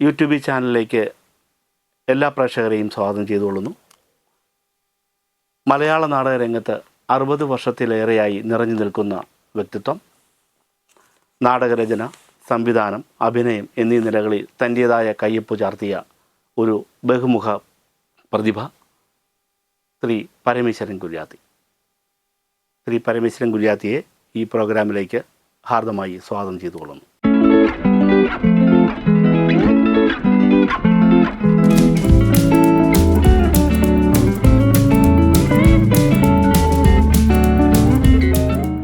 YouTube ചാനലിലേക്ക് എല്ലാ പ്രേക്ഷകരെയും സ്വാഗതം ചെയ്തുകൊള്ളുന്നു. മലയാള നാടക രംഗത്ത് 60 വർഷത്തിലേറെയായി നിറഞ്ഞു നിൽക്കുന്ന വ്യക്തിത്വം. നാടകരചന, സംവിധാനം, അഭിനയം എന്നീ നിലകളിൽ തൻ്റേതായ കയ്യൊപ്പ് ചാർത്തിയ ഒരു ബഹുമുഖ പ്രതിഭ ശ്രീ പരമേശ്വരൻ കുര്യാത്തി. ശ്രീ പരമേശ്വരൻ കുര്യാത്തിയെ ഈ പ്രോഗ്രാമിലേക്ക് ഹാർദമായി സ്വാഗതം ചെയ്തുകൊള്ളുന്നു.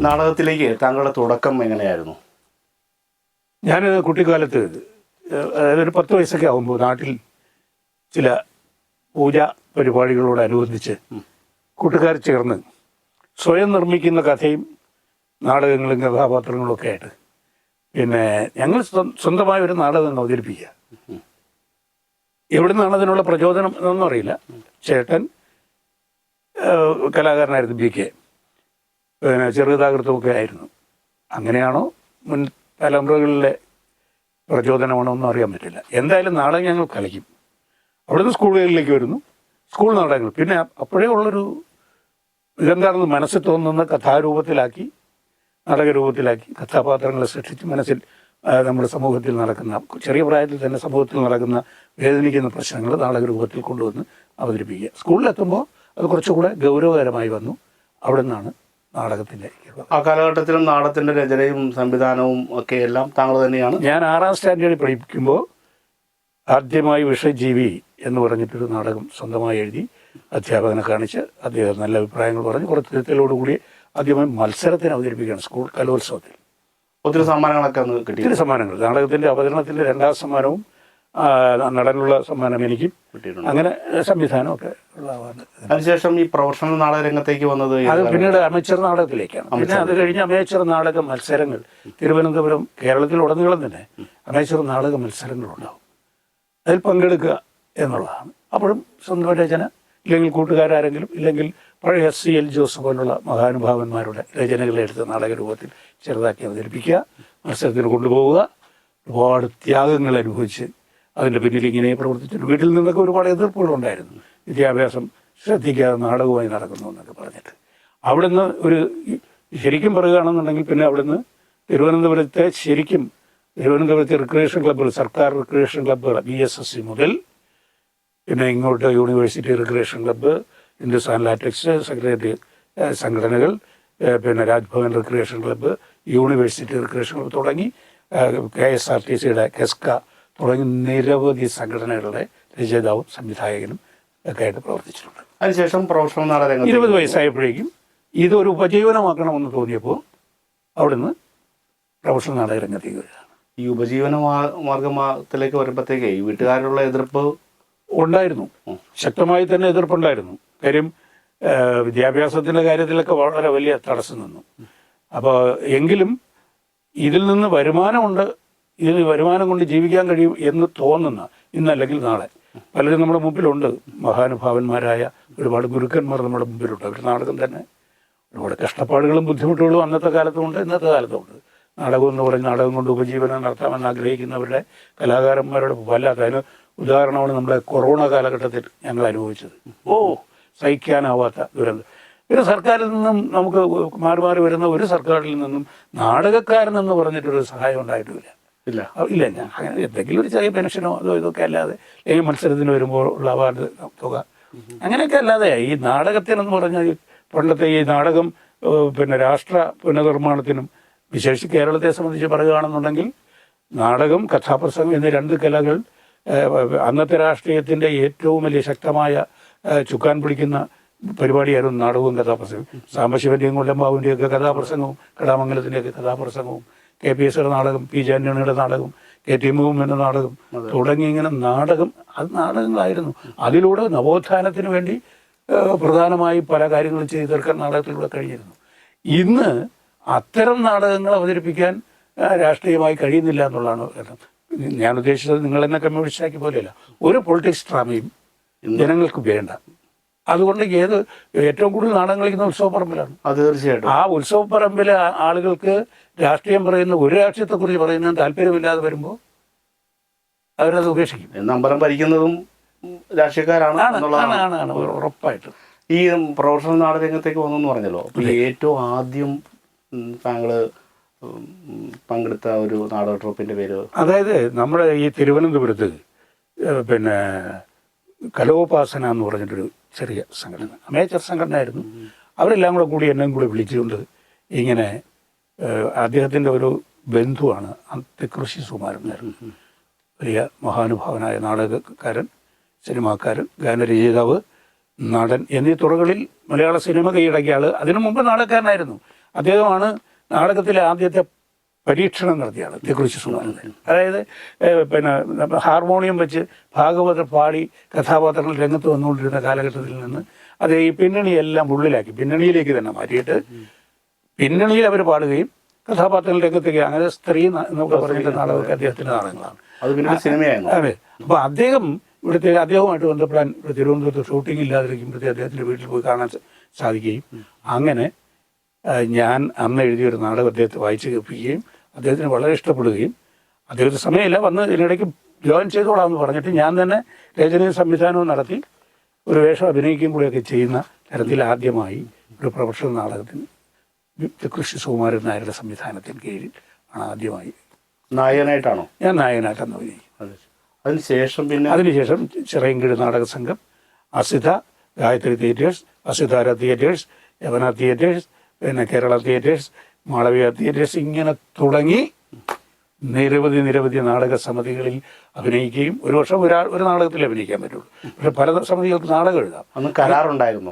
നാടകത്തിലേക്ക് താങ്കളുടെ തുടക്കം എങ്ങനെയായിരുന്നു? ഞാൻ കുട്ടിക്കാലത്ത്, അതായത് ഒരു 10 വയസ്സൊക്കെ ആകുമ്പോൾ നാട്ടിൽ ചില പൂജാ പരിപാടികളോടനുബന്ധിച്ച് കൂട്ടുകാർ ചേർന്ന് സ്വയം നിർമ്മിക്കുന്ന കഥയും നാടകങ്ങളും കഥാപാത്രങ്ങളും ഒക്കെ ആയിട്ട് പിന്നെ ഞങ്ങൾ സ്വന്തമായ ഒരു നാടകം അവതരിപ്പിക്കുക. എവിടെ നിന്നാണ് അതിനുള്ള പ്രചോദനം എന്നൊന്നും അറിയില്ല. ചേട്ടൻ കലാകാരനായിരുന്നു, BK, പിന്നെ ചെറുകഥാകൃത്തുമൊക്കെ ആയിരുന്നു. അങ്ങനെയാണോ മുൻ തലമുറകളിലെ പ്രചോദനമാണോ ഒന്നും അറിയാൻ പറ്റില്ല. എന്തായാലും നാടകം ഞങ്ങൾ കളിക്കും. അവിടുന്ന് സ്കൂളുകളിലേക്ക് വരുന്നു, സ്കൂൾ നാടകങ്ങൾ. പിന്നെ അപ്പോഴേ ഉള്ളൊരു ഇതെന്താണെന്ന് മനസ്സിൽ തോന്നുന്ന കഥാരൂപത്തിലാക്കി, നാടകരൂപത്തിലാക്കി കഥാപാത്രങ്ങളെ സൃഷ്ടിച്ച് മനസ്സിൽ നമ്മുടെ സമൂഹത്തിൽ നടക്കുന്ന, ചെറിയ പ്രായത്തിൽ തന്നെ സമൂഹത്തിൽ നടക്കുന്ന വേദനിക്കുന്ന പ്രശ്നങ്ങൾ നാടകരൂപത്തിൽ കൊണ്ടുവന്ന് അവതരിപ്പിക്കുക. സ്കൂളിലെത്തുമ്പോൾ അത് കുറച്ചുകൂടെ ഗൗരവകരമായി വന്നു. അവിടെ നിന്നാണ് നാടകത്തിൻ്റെ. ആ കാലഘട്ടത്തിലും നാടകത്തിൻ്റെ രചനയും സംവിധാനവും ഒക്കെ എല്ലാം താങ്കൾ തന്നെയാണ്? ഞാൻ 6ാം സ്റ്റാൻഡേർഡിൽ പഠിക്കുമ്പോൾ ആദ്യമായി വിഷജീവി എന്ന് പറഞ്ഞിട്ടൊരു നാടകം സ്വന്തമായി എഴുതി അധ്യാപകനെ കാണിച്ച് അദ്ദേഹം നല്ല അഭിപ്രായങ്ങൾ പറഞ്ഞ് കുറച്ച് തിരുത്തലോടുകൂടി ആദ്യമായി മത്സരത്തിന് അവതരിപ്പിക്കുകയാണ് സ്കൂൾ കലോത്സവത്തിൽ. ഒത്തിരി സമ്മാനങ്ങളൊക്കെ കിട്ടി. ഒത്തിരി സമ്മാനങ്ങൾ. നാടകത്തിൻ്റെ അവതരണത്തിൻ്റെ 2ാം സമ്മാനവും നടനുള്ള സമ്മാനം എനിക്ക് കിട്ടിയിട്ടുണ്ട്. അങ്ങനെ സംവിധാനമൊക്കെ ഉള്ളതാണ്. അതിനുശേഷം ഈ പ്രൊഫഷണൽ നാടക രംഗത്തേക്ക് വന്നത് അത് പിന്നീട് അമേച്ചർ നാടകത്തിലേക്കാണ്. പിന്നെ അത് കഴിഞ്ഞ് അമേച്ചർ നാടക മത്സരങ്ങൾ തിരുവനന്തപുരം, കേരളത്തിലുടനീളം തന്നെ അമേച്ചർ നാടക മത്സരങ്ങളുണ്ടാവും. അതിൽ പങ്കെടുക്കുക എന്നുള്ളതാണ്. അപ്പോഴും സ്വന്തം രചന, ഇല്ലെങ്കിൽ കൂട്ടുകാരെങ്കിലും, ഇല്ലെങ്കിൽ പഴയ SCL ജോസ് പോലുള്ള മഹാനുഭാവന്മാരുടെ രചനകളെടുത്ത് നാടകരൂപത്തിൽ ചെറുതാക്കി അവതരിപ്പിക്കുക, മത്സരത്തിന് കൊണ്ടുപോവുക. ഒരുപാട് ത്യാഗങ്ങൾ അനുഭവിച്ച് അതിൻ്റെ പിന്നിൽ ഇങ്ങനെ പ്രവർത്തിച്ചിട്ട് വീട്ടിൽ നിന്നൊക്കെ ഒരുപാട് എതിർപ്പുകളുണ്ടായിരുന്നു. വിദ്യാഭ്യാസം ശ്രദ്ധിക്കാതെ നാടകവുമായി നടക്കുന്നു എന്നൊക്കെ പറഞ്ഞിട്ട്. അവിടുന്ന് ഒരു ശരിക്കും പറയുകയാണെന്നുണ്ടെങ്കിൽ പിന്നെ അവിടുന്ന് തിരുവനന്തപുരത്തെ റിക്രിയേഷൻ ക്ലബ്ബുകൾ, സർക്കാർ റിക്രിയേഷൻ ക്ലബ്ബുകൾ, BSSC മുതൽ പിന്നെ ഇങ്ങോട്ട് university recreation club, Hindustan latex secretary സംഘടനകൾ, പിന്നെ Raj Bhavan recreation club, university recreation club തുടങ്ങി KSRTCയുടെ KESCA തുടങ്ങി നിരവധി സംഘടനകളുടെ രചയിതാവും സംവിധായകനും ഒക്കെ ആയിട്ട് പ്രവർത്തിച്ചിട്ടുണ്ട്. അതിനുശേഷം പ്രൊഫഷണൽ നാടകം 20 വയസ്സായപ്പോഴേക്കും ഇതൊരു ഉപജീവനമാക്കണമെന്ന് തോന്നിയപ്പോൾ അവിടുന്ന് പ്രൊഫഷണൽ നാടക രംഗത്തേക്ക് വരികയാണ്. ഈ ഉപജീവന മാർഗത്തിലേക്ക് വരുമ്പോഴത്തേക്ക് ഈ വീട്ടുകാരുടെ എതിർപ്പ് ഉണ്ടായിരുന്നു, ശക്തമായി തന്നെ എതിർപ്പുണ്ടായിരുന്നു. കാര്യം വിദ്യാഭ്യാസത്തിൻ്റെ കാര്യത്തിലൊക്കെ വളരെ വലിയ തടസ്സം നിന്നു. അപ്പോൾ എങ്കിലും ഇതിൽ നിന്ന് വരുമാനമുണ്ട്, ഇതിന് വരുമാനം കൊണ്ട് ജീവിക്കാൻ കഴിയും എന്ന് തോന്നുന്ന ഇന്നല്ലെങ്കിൽ നാളെ പലരും നമ്മുടെ മുമ്പിലുണ്ട്. മഹാനുഭാവന്മാരായ ഒരുപാട് ഗുരുക്കന്മാർ നമ്മുടെ മുമ്പിലുണ്ട്. അവർ നാടകം തന്നെ ഒരുപാട് കഷ്ടപ്പാടുകളും ബുദ്ധിമുട്ടുകളും അന്നത്തെ കാലത്തുമുണ്ട്, ഇന്നത്തെ കാലത്തുമുണ്ട്. നാടകം എന്ന് പറഞ്ഞ് നാടകം കൊണ്ട് ഉപജീവനം നടത്താമെന്ന് ആഗ്രഹിക്കുന്നവരുടെ കലാകാരന്മാരുടെ വല്ലാത്ത, അതിന് ഉദാഹരണമാണ് നമ്മുടെ കൊറോണ കാലഘട്ടത്തിൽ ഞങ്ങൾ അനുഭവിച്ചത്. സഹിക്കാനാവാത്ത ദുരന്തം. പിന്നെ സർക്കാരിൽ നിന്നും നമുക്ക് മാറി വരുന്ന ഒരു സർക്കാരിൽ നിന്നും നാടകക്കാരനെന്ന് പറഞ്ഞിട്ടൊരു സഹായം ഉണ്ടായിട്ടുമില്ല. ഇല്ല അങ്ങനെ എന്തെങ്കിലും ഒരു ചെറിയ പെൻഷനോ അതോ ഇതൊക്കെ അല്ലാതെ, അല്ലെങ്കിൽ മത്സരത്തിന് വരുമ്പോൾ ഉള്ള അവാർഡ് തുക, അങ്ങനെയൊക്കെ അല്ലാതെ ഈ നാടകത്തിനെന്ന് പറഞ്ഞാൽ പണ്ടത്തെ ഈ നാടകം പിന്നെ രാഷ്ട്ര പുനർനിർമ്മാണത്തിനും വിശേഷിച്ച് കേരളത്തെ സംബന്ധിച്ച് പറയുകയാണെന്നുണ്ടെങ്കിൽ നാടകം, കഥാപ്രസംഗം എന്നീ 2 കലകൾ അന്നത്തെ രാഷ്ട്രീയത്തിൻ്റെ ഏറ്റവും വലിയ ശക്തമായ ചുക്കാൻ പിടിക്കുന്ന പരിപാടിയായിരുന്നു നാടകവും കഥാപ്രസംഗവും. സാംബശിവൻ്റെയും കൊല്ലംബാബുവിൻ്റെയും ഒക്കെ കഥാപ്രസംഗവും കടാമംഗലത്തിൻ്റെയൊക്കെ കഥാപ്രസംഗവും, KPSയുടെ നാടകം, P. ജാന്റണിയുടെ നാടകം, KT മുഹമ്മദിൻ്റെ നാടകം തുടങ്ങി ഇങ്ങനെ നാടകം, അത് നാടകങ്ങളായിരുന്നു. അതിലൂടെ നവോത്ഥാനത്തിന് വേണ്ടി പ്രധാനമായി പല കാര്യങ്ങളും ചെയ്തു തീർക്കാൻ നാടകത്തിലൂടെ കഴിഞ്ഞിരുന്നു. ഇന്ന് അത്തരം നാടകങ്ങൾ അവതരിപ്പിക്കാൻ രാഷ്ട്രീയമായി കഴിയുന്നില്ല എന്നുള്ളതാണ്. ഞാൻ ഉദ്ദേശിച്ചത് നിങ്ങൾ എന്നെ കമ്മ്യൂണിസ്റ്റാക്കി പോലെയല്ല, ഒരു പൊളിറ്റിക്സ് ഡ്രാമയും ജനങ്ങൾക്ക് വേണ്ട. അതുകൊണ്ട് ഏറ്റവും കൂടുതൽ നാടകം കളിക്കുന്ന ഉത്സവപ്പറമ്പിലാണ്. അത് തീർച്ചയായിട്ടും. ആ ഉത്സവപ്പറമ്പിലെ ആളുകൾക്ക് രാഷ്ട്രീയം പറയുന്ന, ഒരു രാഷ്ട്രീയത്തെക്കുറിച്ച് പറയുന്നതിന് താല്പര്യമില്ലാതെ വരുമ്പോൾ അവരത് ഉപേക്ഷിക്കും. എന്ന് അമ്പലം ഭരിക്കുന്നതും രാഷ്ട്രീയക്കാരാണ് എന്നുള്ളതാണ്. ആണ് ഉറപ്പായിട്ടും. ഈ പ്രൊഫഷണൽ നാടകരംഗത്തേക്ക് വന്നെന്ന് പറഞ്ഞല്ലോ, അപ്പോൾ ഏറ്റവും ആദ്യം താങ്കൾ പങ്കെടുത്ത ഒരു നാടക ട്രൂപ്പിൻ്റെ പേര്? അതായത് നമ്മുടെ ഈ തിരുവനന്തപുരത്ത് പിന്നെ കലോപാസന എന്ന് പറഞ്ഞിട്ടൊരു ചെറിയ സംഘടന, അമേച്ചർ സംഘടനയായിരുന്നു. അവരെല്ലാം കൂടി എന്നെ കൂടി വിളിച്ചുകൊണ്ട് ഇങ്ങനെ അദ്ദേഹത്തിൻ്റെ ഒരു ബന്ധുവാണ് തെക്കൃഷി സുകുമാരനായിരുന്നു, വലിയ മഹാനുഭാവനായ നാടകക്കാരൻ, സിനിമാക്കാരൻ, ഗാനരചയിതാവ്, നടൻ എന്നീ തുറകളിൽ മലയാള സിനിമ കൈയടക്കിയ ആൾ. അതിനു മുമ്പ് നാടകക്കാരനായിരുന്നു. അദ്ദേഹമാണ് നാടകത്തിലെ ആദ്യത്തെ പരീക്ഷണം നടത്തിയ ആൾ, തെക്കൃഷി സുകുമാരൻ. അതായത് പിന്നെ ഹാർമോണിയം വെച്ച് ഭാഗവതർ പാടി കഥാപാത്രങ്ങൾ രംഗത്ത് വന്നുകൊണ്ടിരുന്ന കാലഘട്ടത്തിൽ നിന്ന് അത് ഈ പിന്നണിയെല്ലാം ഉള്ളിലാക്കി പിന്നണിയിലേക്ക് തന്നെ മാറ്റിയിട്ട് പിന്നണിയിൽ അവർ പാടുകയും കഥാപാത്രങ്ങൾ രംഗത്തേക്ക്, അങ്ങനെ സ്ത്രീ എന്നൊക്കെ പറഞ്ഞിട്ട് നാടകമൊക്കെ അദ്ദേഹത്തിൻ്റെ നാടകങ്ങളാണ്. അത് പിന്നെ സിനിമയായിരുന്നു. അതെ. അപ്പോൾ അദ്ദേഹം അദ്ദേഹവുമായിട്ട് ബന്ധപ്പെടാൻ തിരുവനന്തപുരത്ത് ഷൂട്ടിംഗ് ഇല്ലാതിരിക്കുമ്പോഴത്തേക്ക് അദ്ദേഹത്തിൻ്റെ വീട്ടിൽ പോയി കാണാൻ സാധിക്കുകയും അങ്ങനെ ഞാൻ അന്ന് എഴുതിയൊരു നാടകം അദ്ദേഹത്തെ വായിച്ച് കേൾപ്പിക്കുകയും അദ്ദേഹത്തിന് വളരെ ഇഷ്ടപ്പെടുകയും അദ്ദേഹത്തിന് സമയമില്ല വന്ന് ഇതിനിടയ്ക്ക് ജോയിൻ ചെയ്തോളാമെന്ന് പറഞ്ഞിട്ട് ഞാൻ തന്നെ രചനയും സംവിധാനവും നടത്തി ഒരു വേഷം അഭിനയിക്കുകയും കൂടെയൊക്കെ ചെയ്യുന്ന തരത്തിൽ ആദ്യമായി ഒരു പ്രൊഫഷണൽ നാടകത്തിന് കൃഷി സുകുമാരൻ നായരുടെ സംവിധാനത്തിന് കീഴിൽ ആണ് ആദ്യമായി. നായകനായിട്ടാണോ? ഞാൻ നായകനായിട്ടാണ് അഭിനയിക്കും. അതിനുശേഷം ചിറയൻകീഴ് നാടക സംഘം, അസിത, ഗായത്രി തിയേറ്റേഴ്സ്, അസിതാര തിയേറ്റേഴ്സ്, യവന തിയേറ്റേഴ്സ്, പിന്നെ കേരള തിയേറ്റേഴ്സ്, മാളവിക തിയേറ്റേഴ്സ്, ഇങ്ങനെ തുടങ്ങി നിരവധി നാടക സമിതികളിൽ അഭിനയിക്കുകയും ഒരു വർഷം ഒരു നാടകത്തിൽ അഭിനയിക്കാൻ പറ്റുള്ളൂ. പക്ഷെ പല സമിതികൾക്ക് നാടകം എഴുതാം. കരാറുണ്ടായിരുന്നു.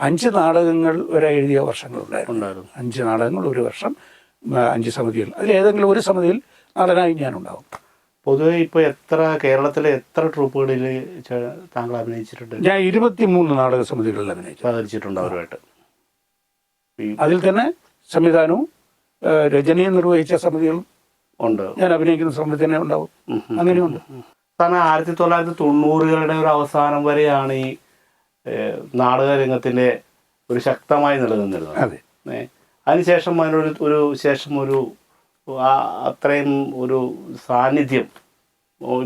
5 നാടകങ്ങൾ വരെ എഴുതിയ വർഷങ്ങളുണ്ടായിരുന്നു. 5 നാടകങ്ങൾ ഒരു വർഷം, 5 സമിതികൾ. അതിലേതെങ്കിലും ഒരു സമിതിയിൽ നടനായി ഞാനുണ്ടാവും. പൊതുവെ ഇപ്പോൾ കേരളത്തിലെ എത്ര ട്രൂപ്പുകളിൽ താങ്കൾ അഭിനയിച്ചിട്ടുണ്ട്? ഞാൻ 23 നാടക സമിതികളിൽ അഭിനയിച്ചിട്ടുണ്ട് അവരുമായിട്ട്. അതിൽ തന്നെ സംവിധാനവും രചനയും നിർവഹിച്ച സമിതികളും ഉണ്ട്. ഞാൻ അഭിനയിക്കുന്ന സമിതി തന്നെ ഉണ്ടാവും. അങ്ങനെയുണ്ട്. കാരണം 1990കളുടെ ഒരു അവസാനം വരെയാണ് ഈ നാടക രംഗത്തിൻ്റെ ഒരു ശക്തമായി നിലനിന്നിരുന്നത്. അതെ. അതിനുശേഷം ഒരു അത്രയും ഒരു സാന്നിധ്യം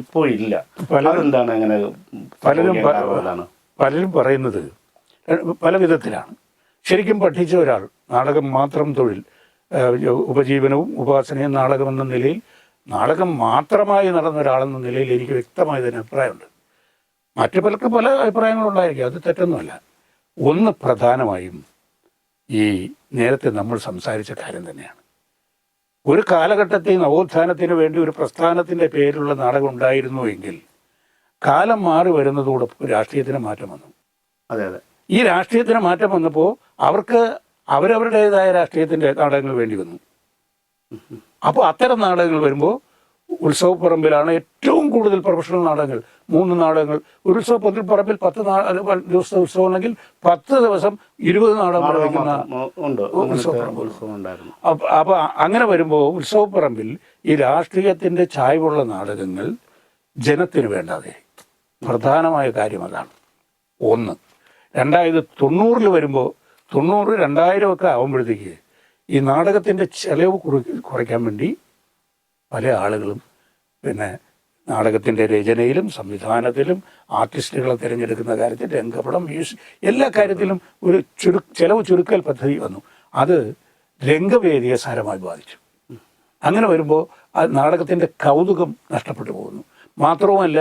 ഇപ്പോൾ ഇല്ല. അതെന്താണ് അങ്ങനെ? പലരും പറയുന്നത് പല വിധത്തിലാണ്. ശരിക്കും പഠിച്ച ഒരാൾ, നാടകം മാത്രം തൊഴിൽ, ഉപജീവനവും ഉപാസനയും നാടകമെന്ന നിലയിൽ, നാടകം മാത്രമായി നടന്ന ഒരാളെന്ന നിലയിൽ എനിക്ക് വ്യക്തമായ തന്നെ അഭിപ്രായമുണ്ട്. മറ്റു പലർക്കും പല അഭിപ്രായങ്ങളുണ്ടായിരിക്കും, അത് തെറ്റൊന്നുമല്ല. ഒന്ന് പ്രധാനമായും ഈ നേരത്തെ നമ്മൾ സംസാരിച്ച കാര്യം തന്നെയാണ്. ഒരു കാലഘട്ടത്തിൽ നവോത്ഥാനത്തിന് വേണ്ടി ഒരു പ്രസ്ഥാനത്തിൻ്റെ പേരിലുള്ള നാടകം ഉണ്ടായിരുന്നു എങ്കിൽ കാലം മാറി വരുന്നതോടൊപ്പം രാഷ്ട്രീയത്തിന് മാറ്റം വന്നു. അതെ. ഈ രാഷ്ട്രീയത്തിന് മാറ്റം വന്നപ്പോൾ അവർക്ക് അവരവരുടേതായ രാഷ്ട്രീയത്തിൻ്റെ നാടകങ്ങൾ വേണ്ടി വന്നു. അപ്പോൾ അത്തരം നാടകങ്ങൾ വരുമ്പോൾ ഉത്സവപ്പറമ്പിലാണ് ഏറ്റവും കൂടുതൽ പ്രൊഫഷണൽ നാടകങ്ങൾ. 3 നാടകങ്ങൾ ഒരു ഉത്സവപ്പറമ്പിൽ 10 ദിവസത്തെ ഉത്സവം ഉണ്ടെങ്കിൽ 10 ദിവസം 20 നാടകം വയ്ക്കുന്ന ഉത്സവപ്പറമ്പ്. അപ്പോൾ അങ്ങനെ വരുമ്പോൾ ഉത്സവപ്പറമ്പിൽ ഈ രാഷ്ട്രീയത്തിൻ്റെ ചായ്വുള്ള നാടകങ്ങൾ ജനത്തിന് വേണ്ടാതെ. പ്രധാനമായ കാര്യം അതാണ് ഒന്ന്. രണ്ടായത് 90 വരുമ്പോൾ 90, 2000 ഒക്കെ ആകുമ്പോഴത്തേക്ക് ഈ നാടകത്തിൻ്റെ ചെലവ് കുറയ്ക്കാൻ വേണ്ടി പല ആളുകളും പിന്നെ നാടകത്തിൻ്റെ രചനയിലും സംവിധാനത്തിലും ആർട്ടിസ്റ്റുകളെ തിരഞ്ഞെടുക്കുന്ന കാര്യത്തിൽ, രംഗപടം, മ്യൂസിക്, എല്ലാ കാര്യത്തിലും ഒരു ചെലവ് ചുരുക്കൽ പദ്ധതി വന്നു. അത് രംഗവേദിയെ സാരമായി ബാധിച്ചു. അങ്ങനെ വരുമ്പോൾ ആ നാടകത്തിൻ്റെ കൗതുകം നഷ്ടപ്പെട്ടു പോകുന്നു. മാത്രവുമല്ല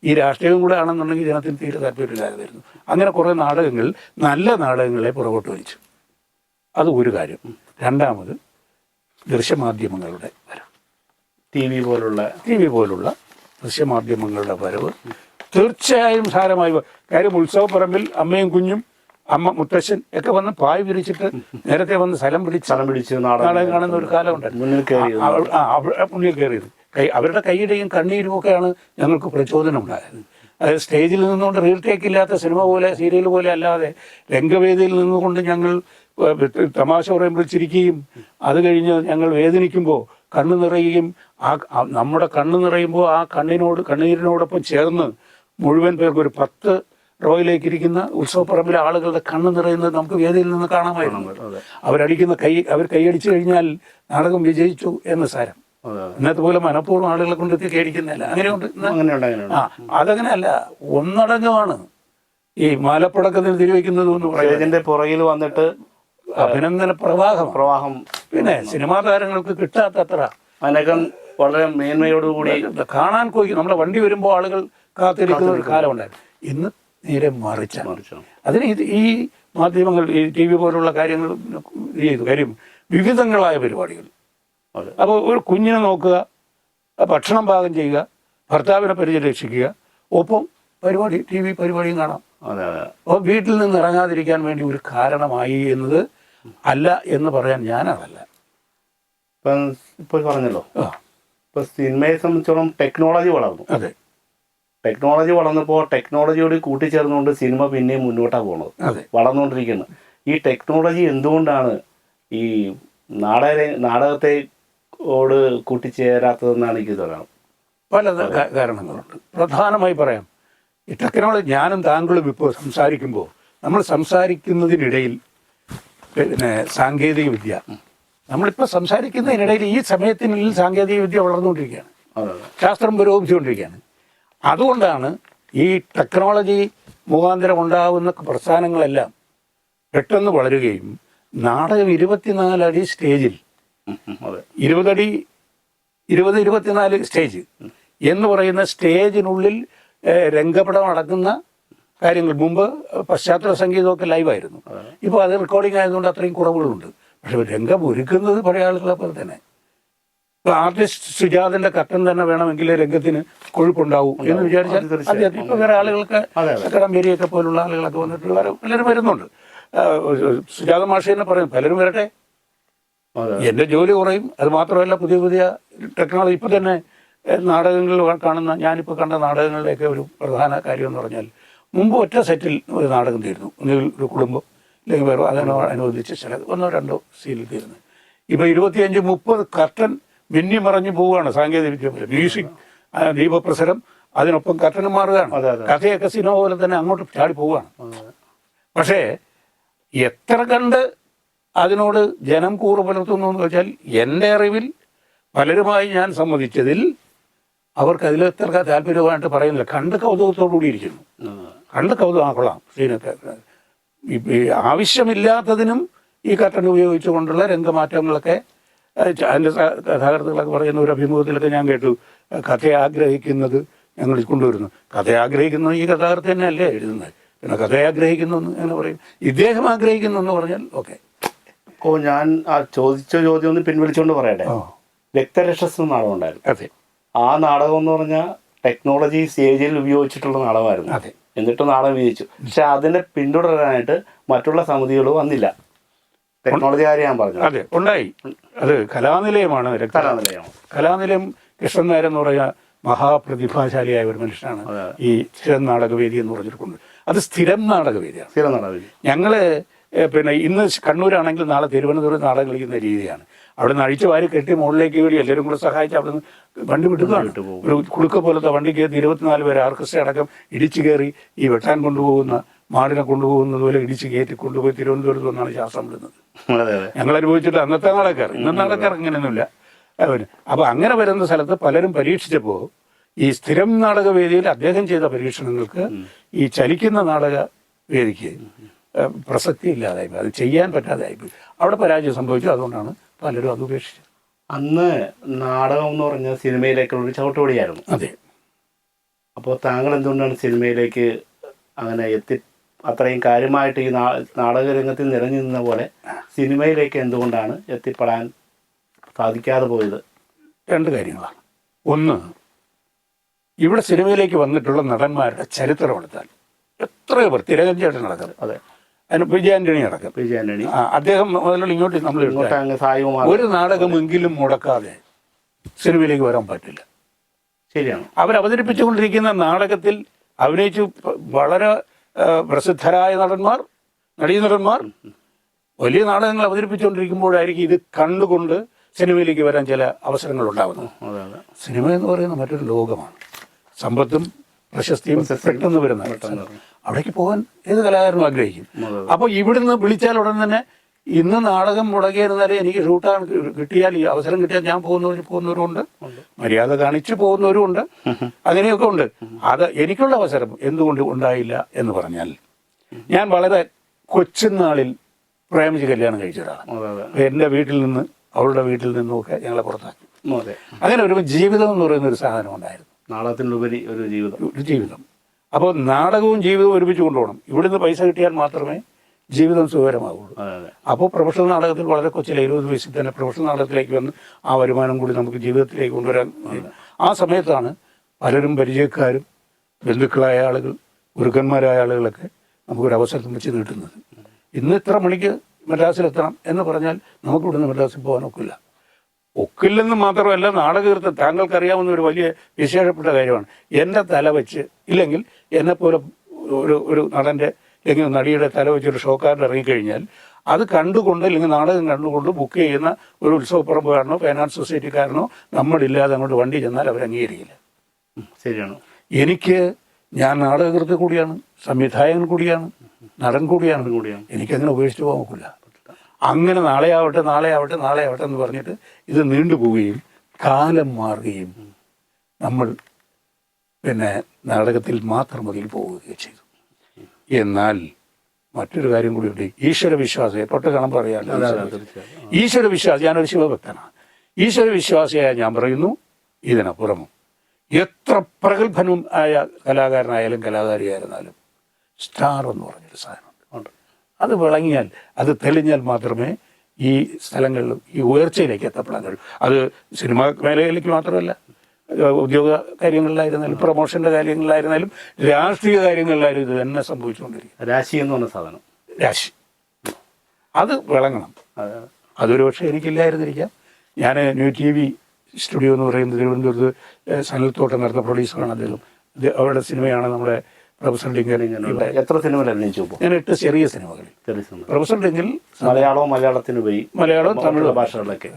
ഈ രാഷ്ട്രീയം കൂടെ ആണെന്നുണ്ടെങ്കിൽ ജനത്തിന് തീരെ താല്പര്യമില്ലാതെ വരുന്നു. അങ്ങനെ കുറേ നാടകങ്ങൾ, നല്ല നാടകങ്ങളെ പുറകോട്ട് വലിച്ചു. അത് ഒരു കാര്യം. രണ്ടാമത് ദൃശ്യമാധ്യമങ്ങളുടെ വരവ്, ടി വി പോലുള്ള ദൃശ്യമാധ്യമങ്ങളുടെ വരവ് തീർച്ചയായും സാരമായി. കാര്യം ഉത്സവപ്പറമ്പിൽ അമ്മയും കുഞ്ഞും, മുത്തശ്ശൻ ഒക്കെ വന്ന് പായ് വിരിച്ചിട്ട് നേരത്തെ വന്ന് സ്ഥലം പിടിച്ച് നാടകം കാണുന്ന ഒരു കാലമുണ്ടായിരുന്നു. മുന്നിൽ കയറിയത് അവരുടെ കൈയുടെയും കണ്ണീരും ഒക്കെയാണ് ഞങ്ങൾക്ക് പ്രചോദനം ഉണ്ടായത്. അതായത് സ്റ്റേജിൽ നിന്നുകൊണ്ട് റീൽ ടേക്ക് ഇല്ലാത്ത സിനിമ പോലെ, സീരിയൽ പോലെ അല്ലാതെ രംഗവേദിയിൽ നിന്നുകൊണ്ട് ഞങ്ങൾ തമാശ പറയുമ്പോൾ ചിരിക്കുകയും അത് കഴിഞ്ഞ് ഞങ്ങൾ വേദനിക്കുമ്പോൾ കണ്ണ് നിറയുകയും, നമ്മുടെ കണ്ണ് നിറയുമ്പോൾ ആ കണ്ണീരിനോടൊപ്പം ചേർന്ന് മുഴുവൻ പേർക്ക് ഒരു 10 റോയിലേക്ക് ഇരിക്കുന്ന ഉത്സവപ്പറമ്പിലെ ആളുകളുടെ കണ്ണ് നിറയുന്നത് നമുക്ക് വേദിയിൽ നിന്ന് കാണാമായിരുന്നു. അവർ കൈയടിച്ചു കഴിഞ്ഞാൽ നാടകം വിജയിച്ചു എന്ന് സാരം. ഇന്നത്തെ പോലെ മനഃപൂർവ്വം ആളുകളെ കൊണ്ട് എത്തി കേടിക്കുന്നില്ല. അങ്ങനെയുണ്ട്. അങ്ങനെയുണ്ട്. അതങ്ങനെയല്ല, ഒന്നടങ്കമാണ് ഈ മാലപ്പടക്കത്തിന് തിരിവെക്കുന്നത് എന്ന് പറയുന്നതിന്റെ പുറകിൽ വന്നിട്ട് അഭിനന്ദന പ്രവാഹം. പിന്നെ സിനിമാ താരങ്ങൾക്ക് കിട്ടാത്തത്ര അനകം വളരെ മേന്മയോടുകൂടി കാണാൻ പോയി നമ്മുടെ വണ്ടി വരുമ്പോൾ ആളുകൾ കാത്തിരിക്കുന്ന ഒരു കാലമുണ്ടായിരുന്നു. ഇന്ന് നേരെ മറിച്ചാണ്. അതിന് ഈ മാധ്യമങ്ങൾ, ഈ TV പോലുള്ള കാര്യങ്ങൾ ചെയ്തു. കാര്യം വിവിധങ്ങളായ പരിപാടികൾ. അപ്പോൾ ഒരു കുഞ്ഞിനെ നോക്കുക, ഭക്ഷണം പാകം ചെയ്യുക, ഭർത്താവിനെ പരിരക്ഷിക്കുക, ഒപ്പം പരിപാടി, TV പരിപാടിയും കാണാം. അപ്പോൾ വീട്ടിൽ നിന്ന് ഇറങ്ങാതിരിക്കാൻ വേണ്ടി ഒരു കാരണമായി എന്നത് അല്ല എന്ന് പറയാൻ ഞാനതല്ല. ഇപ്പോൾ പറഞ്ഞല്ലോ, ഇപ്പൊ സിനിമയെ സംബന്ധിച്ചോളം ടെക്നോളജി വളർന്നു. അതെ, ടെക്നോളജി വളർന്നപ്പോൾ ടെക്നോളജിയോട് കൂട്ടിച്ചേർന്നുകൊണ്ട് സിനിമ പിന്നെയും മുന്നോട്ടാണ് പോകുന്നത്, വളർന്നുകൊണ്ടിരിക്കുന്നത്. ഈ ടെക്നോളജി എന്തുകൊണ്ടാണ് ഈ നാടകത്തോട് കൂട്ടിച്ചേരാത്തതെന്നാണ് എനിക്ക് തോന്നുന്നത്. പല കാരണങ്ങളുണ്ട്. പ്രധാനമായി പറയാം, ഈ ടെക്നോളജി, ഞാനും താങ്കളും ഇപ്പോൾ സംസാരിക്കുമ്പോൾ നമ്മൾ സംസാരിക്കുന്നതിനിടയിൽ പിന്നെ സാങ്കേതിക വിദ്യ, നമ്മളിപ്പോൾ സംസാരിക്കുന്നതിനിടയിൽ ഈ സമയത്തിനുള്ളിൽ സാങ്കേതിക വിദ്യ വളർന്നുകൊണ്ടിരിക്കുകയാണ്, ശാസ്ത്രം പുരോഗമിച്ചുകൊണ്ടിരിക്കുകയാണ്. അതുകൊണ്ടാണ് ഈ ടെക്നോളജി മുഖാന്തരം ഉണ്ടാകുന്ന പ്രസ്ഥാനങ്ങളെല്ലാം പെട്ടെന്ന് വളരുകയും നാടകം 24 അടി സ്റ്റേജിൽ 20-24 സ്റ്റേജ് എന്ന് പറയുന്ന സ്റ്റേജിനുള്ളിൽ രംഗപടം അടക്കുന്ന കാര്യങ്ങൾ. മുമ്പ് പശ്ചാത്തല സംഗീതമൊക്കെ ലൈവായിരുന്നു. ഇപ്പോൾ അത് റെക്കോർഡിംഗ് ആയതുകൊണ്ട് അത്രയും കുറവുകളുണ്ട്. പക്ഷെ രംഗം ഒരുക്കുന്നത് പഴയ ആളുകളെ പോലെ തന്നെ. ഇപ്പോൾ ആർട്ടിസ്റ്റ് സുജാതിൻ്റെ കട്ടൻ തന്നെ വേണമെങ്കിൽ രംഗത്തിന് കൊഴുപ്പുണ്ടാവും എന്ന് വിചാരിച്ചാൽ അദ്ദേഹം ഇപ്പോൾ വേറെ ആളുകൾക്ക് കടമ്പേരിയൊക്കെ പോലുള്ള ആളുകളൊക്കെ വന്നിട്ട് പലരും വരുന്നുണ്ട്. സുജാത മാഷി തന്നെ പറയും, പലരും വരട്ടെ, എൻ്റെ ജോലി കുറയും. അത് മാത്രമല്ല, പുതിയ പുതിയ ടെക്നോളജി ഇപ്പോൾ തന്നെ നാടകങ്ങളിൽ കാണുന്ന, ഞാനിപ്പോൾ കണ്ട നാടകങ്ങളിലേക്ക് ഒരു പ്രധാന കാര്യം എന്ന് പറഞ്ഞാൽ, മുമ്പ് ഒറ്റ സെറ്റിൽ ഒരു നാടകം തീരുന്നു. ഒന്നുകിൽ ഒരു കുടുംബം അല്ലെങ്കിൽ വേറെ അതിനോടനുബന്ധിച്ച് ചില 1-2 സീനിൽ തീരുന്നത്. ഇപ്പോൾ 25-30 കർട്ടൻ മിന്നി മറഞ്ഞു പോവുകയാണ് സാങ്കേതിക വിദ്യ പോലെ. മ്യൂസിക്, ദീപപ്രസരം, അതിനൊപ്പം കർട്ടനും മാറുകയാണ്. കഥയൊക്കെ സിനിമ പോലെ തന്നെ അങ്ങോട്ട് ചാടി പോവുകയാണ്. പക്ഷേ എത്ര കണ്ട് അതിനോട് ജനം കൂറ് പുലർത്തുന്നു എന്ന് വെച്ചാൽ, എൻ്റെ അറിവിൽ പലരുമായി ഞാൻ സമ്മതിച്ചതിൽ അവർക്ക് അതിലെത്ര താല്പര്യമായിട്ട് പറയുന്നില്ല. കണ്ട് കൗതുകത്തോടുകൂടി ഇരിക്കുന്നു. കണ്ട് കൗതുകം കൊള്ളാം സീനൊക്കെ. ആവശ്യമില്ലാത്തതിനും ഈ കർട്ടൻ ഉപയോഗിച്ചുകൊണ്ടുള്ള രംഗമാറ്റങ്ങളൊക്കെ അതിൻ്റെ കഥാകൃത്തുകളൊക്കെ പറയുന്ന ഒരു അഭിമുഖത്തിലൊക്കെ ഞാൻ കേട്ടു. കഥയെ ആഗ്രഹിക്കുന്നത് ഞങ്ങൾ കൊണ്ടുവരുന്നു. കഥയെ ആഗ്രഹിക്കുന്നത് ഈ കഥാകൃത്ത് തന്നെയല്ലേ എഴുതുന്നത്. പിന്നെ കഥയെ ആഗ്രഹിക്കുന്നു എന്ന് പറയും, ഇദ്ദേഹം ആഗ്രഹിക്കുന്നു എന്ന് പറഞ്ഞാൽ ഓക്കെ. അപ്പോൾ ഞാൻ ആ ചോദിച്ച ചോദ്യം ഒന്ന് പിൻവലിച്ചുകൊണ്ട് പറയട്ടെ. രക്തരക്ഷസ് നാടകം ഉണ്ടായിരുന്നു. അതെ, ആ നാടകം എന്ന് പറഞ്ഞാൽ ടെക്നോളജി സ്റ്റേജിൽ ഉപയോഗിച്ചിട്ടുള്ള നാടകമായിരുന്നു. അതെ, എന്നിട്ട് നാടകം വിജയിച്ചു. പക്ഷെ അതിനെ പിന്തുടരാനായിട്ട് മറ്റുള്ള സമിതികൾ വന്നില്ല. ടെക്നോളജി കാര്യം ഞാൻ പറഞ്ഞു. അതെ, ഉണ്ടായി. അത് കലാനിലയമാണ്. കലാനിലയം കൃഷ്ണൻ നായർ എന്ന് പറഞ്ഞ മഹാപ്രതിഭാശാലിയായ ഒരു മനുഷ്യനാണ് ഈ സ്ഥിരം നാടകവേദി എന്ന് പറഞ്ഞിട്ടുണ്ട്. അത് സ്ഥിരം നാടകവേദിയാണ്. സ്ഥിരം നാടകവേദി. ഞങ്ങള് പിന്നെ ഇന്ന് കണ്ണൂരാണെങ്കിൽ നാളെ തിരുവനന്തപുരം നാടകം കളിക്കുന്ന രീതിയാണ്. അവിടെ നിന്ന് അഴിച്ചു വാരി കെട്ടി മുകളിലേക്ക് വേണ്ടി എല്ലാവരും കൂടെ സഹായിച്ച് അവിടെ നിന്ന് വണ്ടി വിട്ടുകയാണ്. ഒരു കുടുക്ക പോലത്തെ വണ്ടിക്ക് 24 പേര് ഓർക്കസ്ട്ര അടക്കം ഇടിച്ചു കയറി ഈ വെട്ടാൻ കൊണ്ടുപോകുന്ന മാടിനെ കൊണ്ടുപോകുന്നത് പോലെ ഇടിച്ച് കയറ്റി കൊണ്ടുപോയി തിരുവനന്തപുരത്ത് വന്നാണ് ശാസ്ത്രം വിടുന്നത്. ഞങ്ങൾ അനുഭവിച്ചിട്ട് അന്നത്തെ നാടകക്കാർ, ഇന്നത്തെ നാടകക്കാർ അങ്ങനെയൊന്നുമില്ല. അപ്പോൾ അങ്ങനെ വരുന്ന സ്ഥലത്ത് പലരും പരീക്ഷിച്ചപ്പോൾ ഈ സ്ഥിരം നാടകവേദിയിൽ അദ്ദേഹം ചെയ്ത പരീക്ഷണങ്ങൾക്ക് ഈ ചലിക്കുന്ന നാടകവേദിക്ക് പ്രസക്തി ഇല്ലാതായി, അത് ചെയ്യാൻ പറ്റാതായിപ്പോയി. അവിടെ പരാജയം സംഭവിച്ചു. അതുകൊണ്ടാണ് പലരും അത് ഉപേക്ഷിച്ചത്. അന്ന് നാടകം എന്ന് പറഞ്ഞാൽ സിനിമയിലേക്കുള്ള ഒരു ചവിട്ടുപടിയായിരുന്നു. അതെ. അപ്പോൾ താങ്കൾ എന്തുകൊണ്ടാണ് സിനിമയിലേക്ക് അങ്ങനെ അത്രയും കാര്യമായിട്ട് ഈ നാടക രംഗത്തിൽ നിറഞ്ഞു നിന്ന പോലെ സിനിമയിലേക്ക് എന്തുകൊണ്ടാണ് എത്തിപ്പെടാൻ സാധിക്കാതെ പോയത്? 2 കാര്യങ്ങളാണ്. ഒന്ന്, ഇവിടെ സിനിമയിലേക്ക് വന്നിട്ടുള്ള നടന്മാരുടെ ചരിത്രം എടുത്താൽ എത്രയോ പേർ, തിലകഞ്ചേട്ടൻ അടക്കം, അതെ, അതിന് വിജയാന്റണി അടക്കം, അദ്ദേഹം മുതലുള്ള ഇങ്ങോട്ട് നമ്മൾ ഒരു നാടകമെങ്കിലും മുടക്കാതെ സിനിമയിലേക്ക് വരാൻ പറ്റില്ല. ശരിയാണ്. അവരവതരിപ്പിച്ചുകൊണ്ടിരിക്കുന്ന നാടകത്തിൽ അഭിനയിച്ചു വളരെ പ്രസിദ്ധരായ നടന്മാർ, നടീനടന്മാർ വലിയ നാടകങ്ങൾ അവതരിപ്പിച്ചുകൊണ്ടിരിക്കുമ്പോഴായിരിക്കും ഇത് കണ്ടുകൊണ്ട് സിനിമയിലേക്ക് വരാൻ ചില അവസരങ്ങൾ ഉണ്ടാകുന്നത്. സിനിമ എന്ന് പറയുന്നത് മറ്റൊരു ലോകമാണ്. സമ്പത്തും പ്രശസ്തിയും പെട്ടെന്ന് വരുന്ന, അവിടേക്ക് പോകാൻ ഏത് കലാകാരനും ആഗ്രഹിക്കും. അപ്പോൾ ഇവിടുന്ന് വിളിച്ചാൽ ഉടൻ തന്നെ ഇന്ന് നാടകം മുടങ്ങിയിരുന്നാലേ എനിക്ക് ഷൂട്ടാൻ കിട്ടിയാൽ ഈ അവസരം കിട്ടിയാൽ ഞാൻ പോകുന്നവരുണ്ട്, മര്യാദ കാണിച്ചു പോകുന്നവരുമുണ്ട്, അങ്ങനെയൊക്കെ ഉണ്ട്. അത് എനിക്കുള്ള അവസരം എന്തുകൊണ്ട് ഉണ്ടായില്ല എന്ന് പറഞ്ഞാൽ, ഞാൻ വളരെ കൊച്ചുനാളിൽ പ്രേമിച്ച് കല്യാണം കഴിച്ച ഒരാളാണ്. എൻ്റെ വീട്ടിൽ നിന്ന് അവളുടെ വീട്ടിൽ നിന്നുമൊക്കെ ഞങ്ങളെ പുറത്താക്കി. അങ്ങനെ ഒരു ജീവിതം എന്ന് പറയുന്ന ഒരു സാധനം ഉണ്ടായിരുന്നു, നാടകത്തിനുപരി ഒരു ജീവിതം. അപ്പോൾ നാടകവും ജീവിതവും ഒരുമിച്ച് കൊണ്ടുപോകണം. ഇവിടുന്ന് പൈസ കിട്ടിയാൽ മാത്രമേ ജീവിതം സുഖകരമാകുള്ളൂ. അപ്പോൾ പ്രൊഫഷണൽ നാടകത്തിൽ വളരെ കൊച്ചിലെ 20 വയസ്സിൽ തന്നെ പ്രൊഫഷണൽ നാടകത്തിലേക്ക് വന്ന് ആ വരുമാനം കൂടി നമുക്ക് ജീവിതത്തിലേക്ക് കൊണ്ടുവരാൻ. ആ സമയത്താണ് പലരും പരിചയക്കാരും ബന്ധുക്കളായ ആളുകൾ ഗുരുക്കന്മാരായ ആളുകളൊക്കെ നമുക്കൊരു അവസരം വെച്ച് നീട്ടുന്നത്. ഇന്ന് ഇത്ര മണിക്ക് മദ്രാസിലെത്തണം എന്ന് പറഞ്ഞാൽ നമുക്ക് ഇവിടുന്ന് മദ്രാസിൽ പോകാൻ ഒക്കില്ലെന്ന് മാത്രമല്ല, നാടകീർത്ത് താങ്കൾക്കറിയാവുന്ന ഒരു വലിയ വിശേഷപ്പെട്ട കാര്യമാണ്. എൻ്റെ തല വെച്ച് ഇല്ലെങ്കിൽ എന്നെപ്പോലെ ഒരു നടൻ്റെ അല്ലെങ്കിൽ നടിയുടെ തല വെച്ചൊരു ഷോക്കാരൻ ഇറങ്ങിക്കഴിഞ്ഞാൽ അത് കണ്ടുകൊണ്ട് അല്ലെങ്കിൽ നാടകം കണ്ടുകൊണ്ട് ബുക്ക് ചെയ്യുന്ന ഒരു ഉത്സവപ്പറമ്പുകാരനോ ഫൈനാൻസ് സൊസൈറ്റിക്കാരനോ നമ്മളില്ലാതെ അങ്ങോട്ട് വണ്ടി ചെന്നാൽ അവർ അംഗീകരിക്കില്ല. ശരിയാണ്. ഞാൻ നാടകകൃത്ത് കൂടിയാണ്, സംവിധായകൻ കൂടിയാണ്, നടൻ കൂടിയാണ്. എനിക്കങ്ങനെ ഉപേക്ഷിച്ച് പോകാൻ നോക്കില്ല. അങ്ങനെ നാളെ ആവട്ടെ എന്ന് പറഞ്ഞിട്ട് ഇത് നീണ്ടുപോവുകയും കാലം മാറുകയും നമ്മൾ നാടകത്തിൽ മാത്രം അതിൽ പോവുകയും ചെയ്തു. എന്നാൽ മറ്റൊരു കാര്യം കൂടിയുണ്ട്. ഈശ്വരവിശ്വാസിയെ തൊട്ട് കാണുമ്പോൾ അറിയാമല്ലോ, ഈശ്വരവിശ്വാസി. ഞാനൊരു ശിവഭക്തനാണ്. ഈശ്വരവിശ്വാസിയായ ഞാൻ പറയുന്നു, ഇതിനപ്പുറമും എത്ര പ്രഗത്ഭനും ആയ കലാകാരനായാലും കലാകാരിയായിരുന്നാലും സ്റ്റാർ എന്ന് പറഞ്ഞൊരു സാധനമുണ്ട്. അത് വിളങ്ങിയാൽ, അത് തെളിഞ്ഞാൽ മാത്രമേ ഈ സ്ഥലങ്ങളിലും ഈ ഉയർച്ചയിലേക്ക് എത്തപ്പെടാൻ കഴിയൂ. അത് സിനിമാ മേഖലയിലേക്ക് മാത്രമല്ല, ഉദ്യോഗ കാര്യങ്ങളിലായിരുന്നാലും പ്രൊമോഷൻ്റെ കാര്യങ്ങളിലായിരുന്നാലും രാഷ്ട്രീയ കാര്യങ്ങളിലായാലും ഇത് തന്നെ സംഭവിച്ചുകൊണ്ടിരിക്കും. രാശി എന്ന് പറഞ്ഞ സാധനം, രാശി അത് വിളങ്ങണം. അതൊരു പക്ഷേ എനിക്കില്ലായിരുന്നിരിക്കാം. ഞാൻ ന്യൂ TV സ്റ്റുഡിയോ എന്ന് പറയുന്നത് തിരുവനന്തപുരത്ത് സനൽത്തോട്ടം നടന്ന പ്രൊഡ്യൂസറാണ് അദ്ദേഹം. അവരുടെ സിനിമയാണ് നമ്മുടെ പ്രൊഫസർ ഡിങ്കൽ. എത്ര സിനിമ അഭിനയിച്ചു? ഞാൻ 8 ചെറിയ സിനിമകളിൽ. പ്രൊഫസർ ഡിങ്കൽ മലയാളത്തിനുപരി മലയാളം തമിഴ് ഭാഷകളിലൊക്കെ